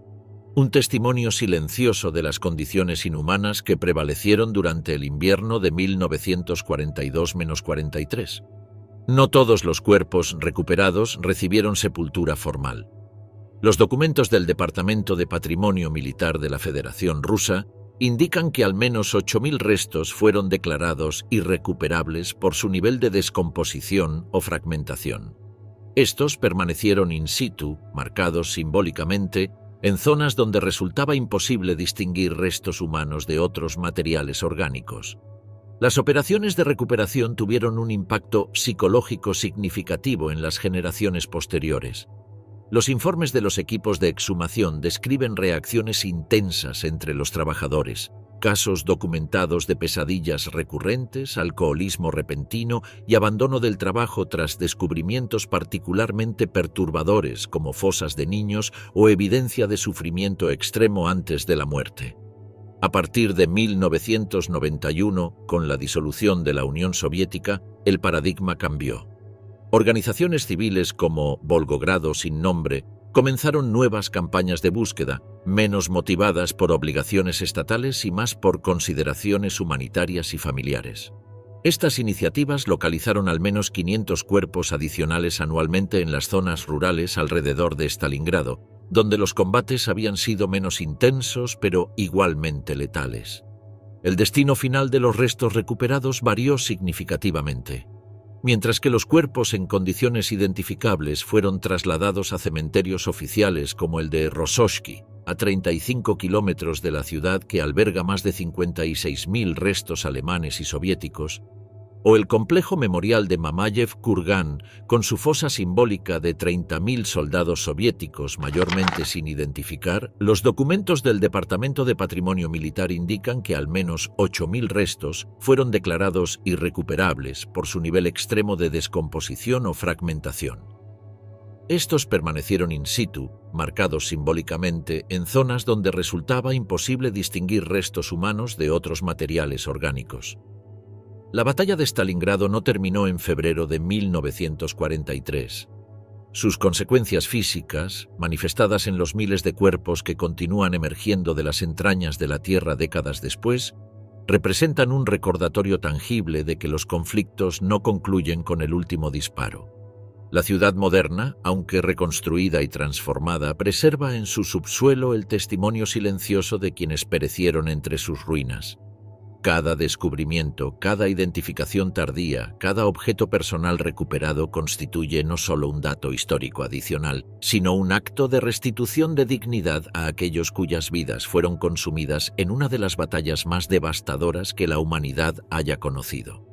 Un testimonio silencioso de las condiciones inhumanas que prevalecieron durante el invierno de 1942-43. No todos los cuerpos recuperados recibieron sepultura formal. Los documentos del Departamento de Patrimonio Militar de la Federación Rusa indican que al menos 8.000 restos fueron declarados irrecuperables por su nivel de descomposición o fragmentación. Estos permanecieron in situ, marcados simbólicamente, en zonas donde resultaba imposible distinguir restos humanos de otros materiales orgánicos. Las operaciones de recuperación tuvieron un impacto psicológico significativo en las generaciones posteriores. Los informes de los equipos de exhumación describen reacciones intensas entre los trabajadores, casos documentados de pesadillas recurrentes, alcoholismo repentino y abandono del trabajo tras descubrimientos particularmente perturbadores como fosas de niños o evidencia de sufrimiento extremo antes de la muerte. A partir de 1991, con la disolución de la Unión Soviética, el paradigma cambió. Organizaciones civiles como Volgogrado sin nombre comenzaron nuevas campañas de búsqueda, menos motivadas por obligaciones estatales y más por consideraciones humanitarias y familiares. Estas iniciativas localizaron al menos 500 cuerpos adicionales anualmente en las zonas rurales alrededor de Stalingrado, donde los combates habían sido menos intensos pero igualmente letales. El destino final de los restos recuperados varió significativamente. Mientras que los cuerpos en condiciones identificables fueron trasladados a cementerios oficiales como el de Rososhki, a 35 kilómetros de la ciudad que alberga más de 56.000 restos alemanes y soviéticos, o el complejo memorial de Mamayev-Kurgan, con su fosa simbólica de 30.000 soldados soviéticos mayormente sin identificar, los documentos del Departamento de Patrimonio Militar indican que al menos 8.000 restos fueron declarados irrecuperables por su nivel extremo de descomposición o fragmentación. Estos permanecieron in situ, marcados simbólicamente en zonas donde resultaba imposible distinguir restos humanos de otros materiales orgánicos. La batalla de Stalingrado no terminó en febrero de 1943. Sus consecuencias físicas, manifestadas en los miles de cuerpos que continúan emergiendo de las entrañas de la tierra décadas después, representan un recordatorio tangible de que los conflictos no concluyen con el último disparo. La ciudad moderna, aunque reconstruida y transformada, preserva en su subsuelo el testimonio silencioso de quienes perecieron entre sus ruinas. Cada descubrimiento, cada identificación tardía, cada objeto personal recuperado constituye no solo un dato histórico adicional, sino un acto de restitución de dignidad a aquellos cuyas vidas fueron consumidas en una de las batallas más devastadoras que la humanidad haya conocido.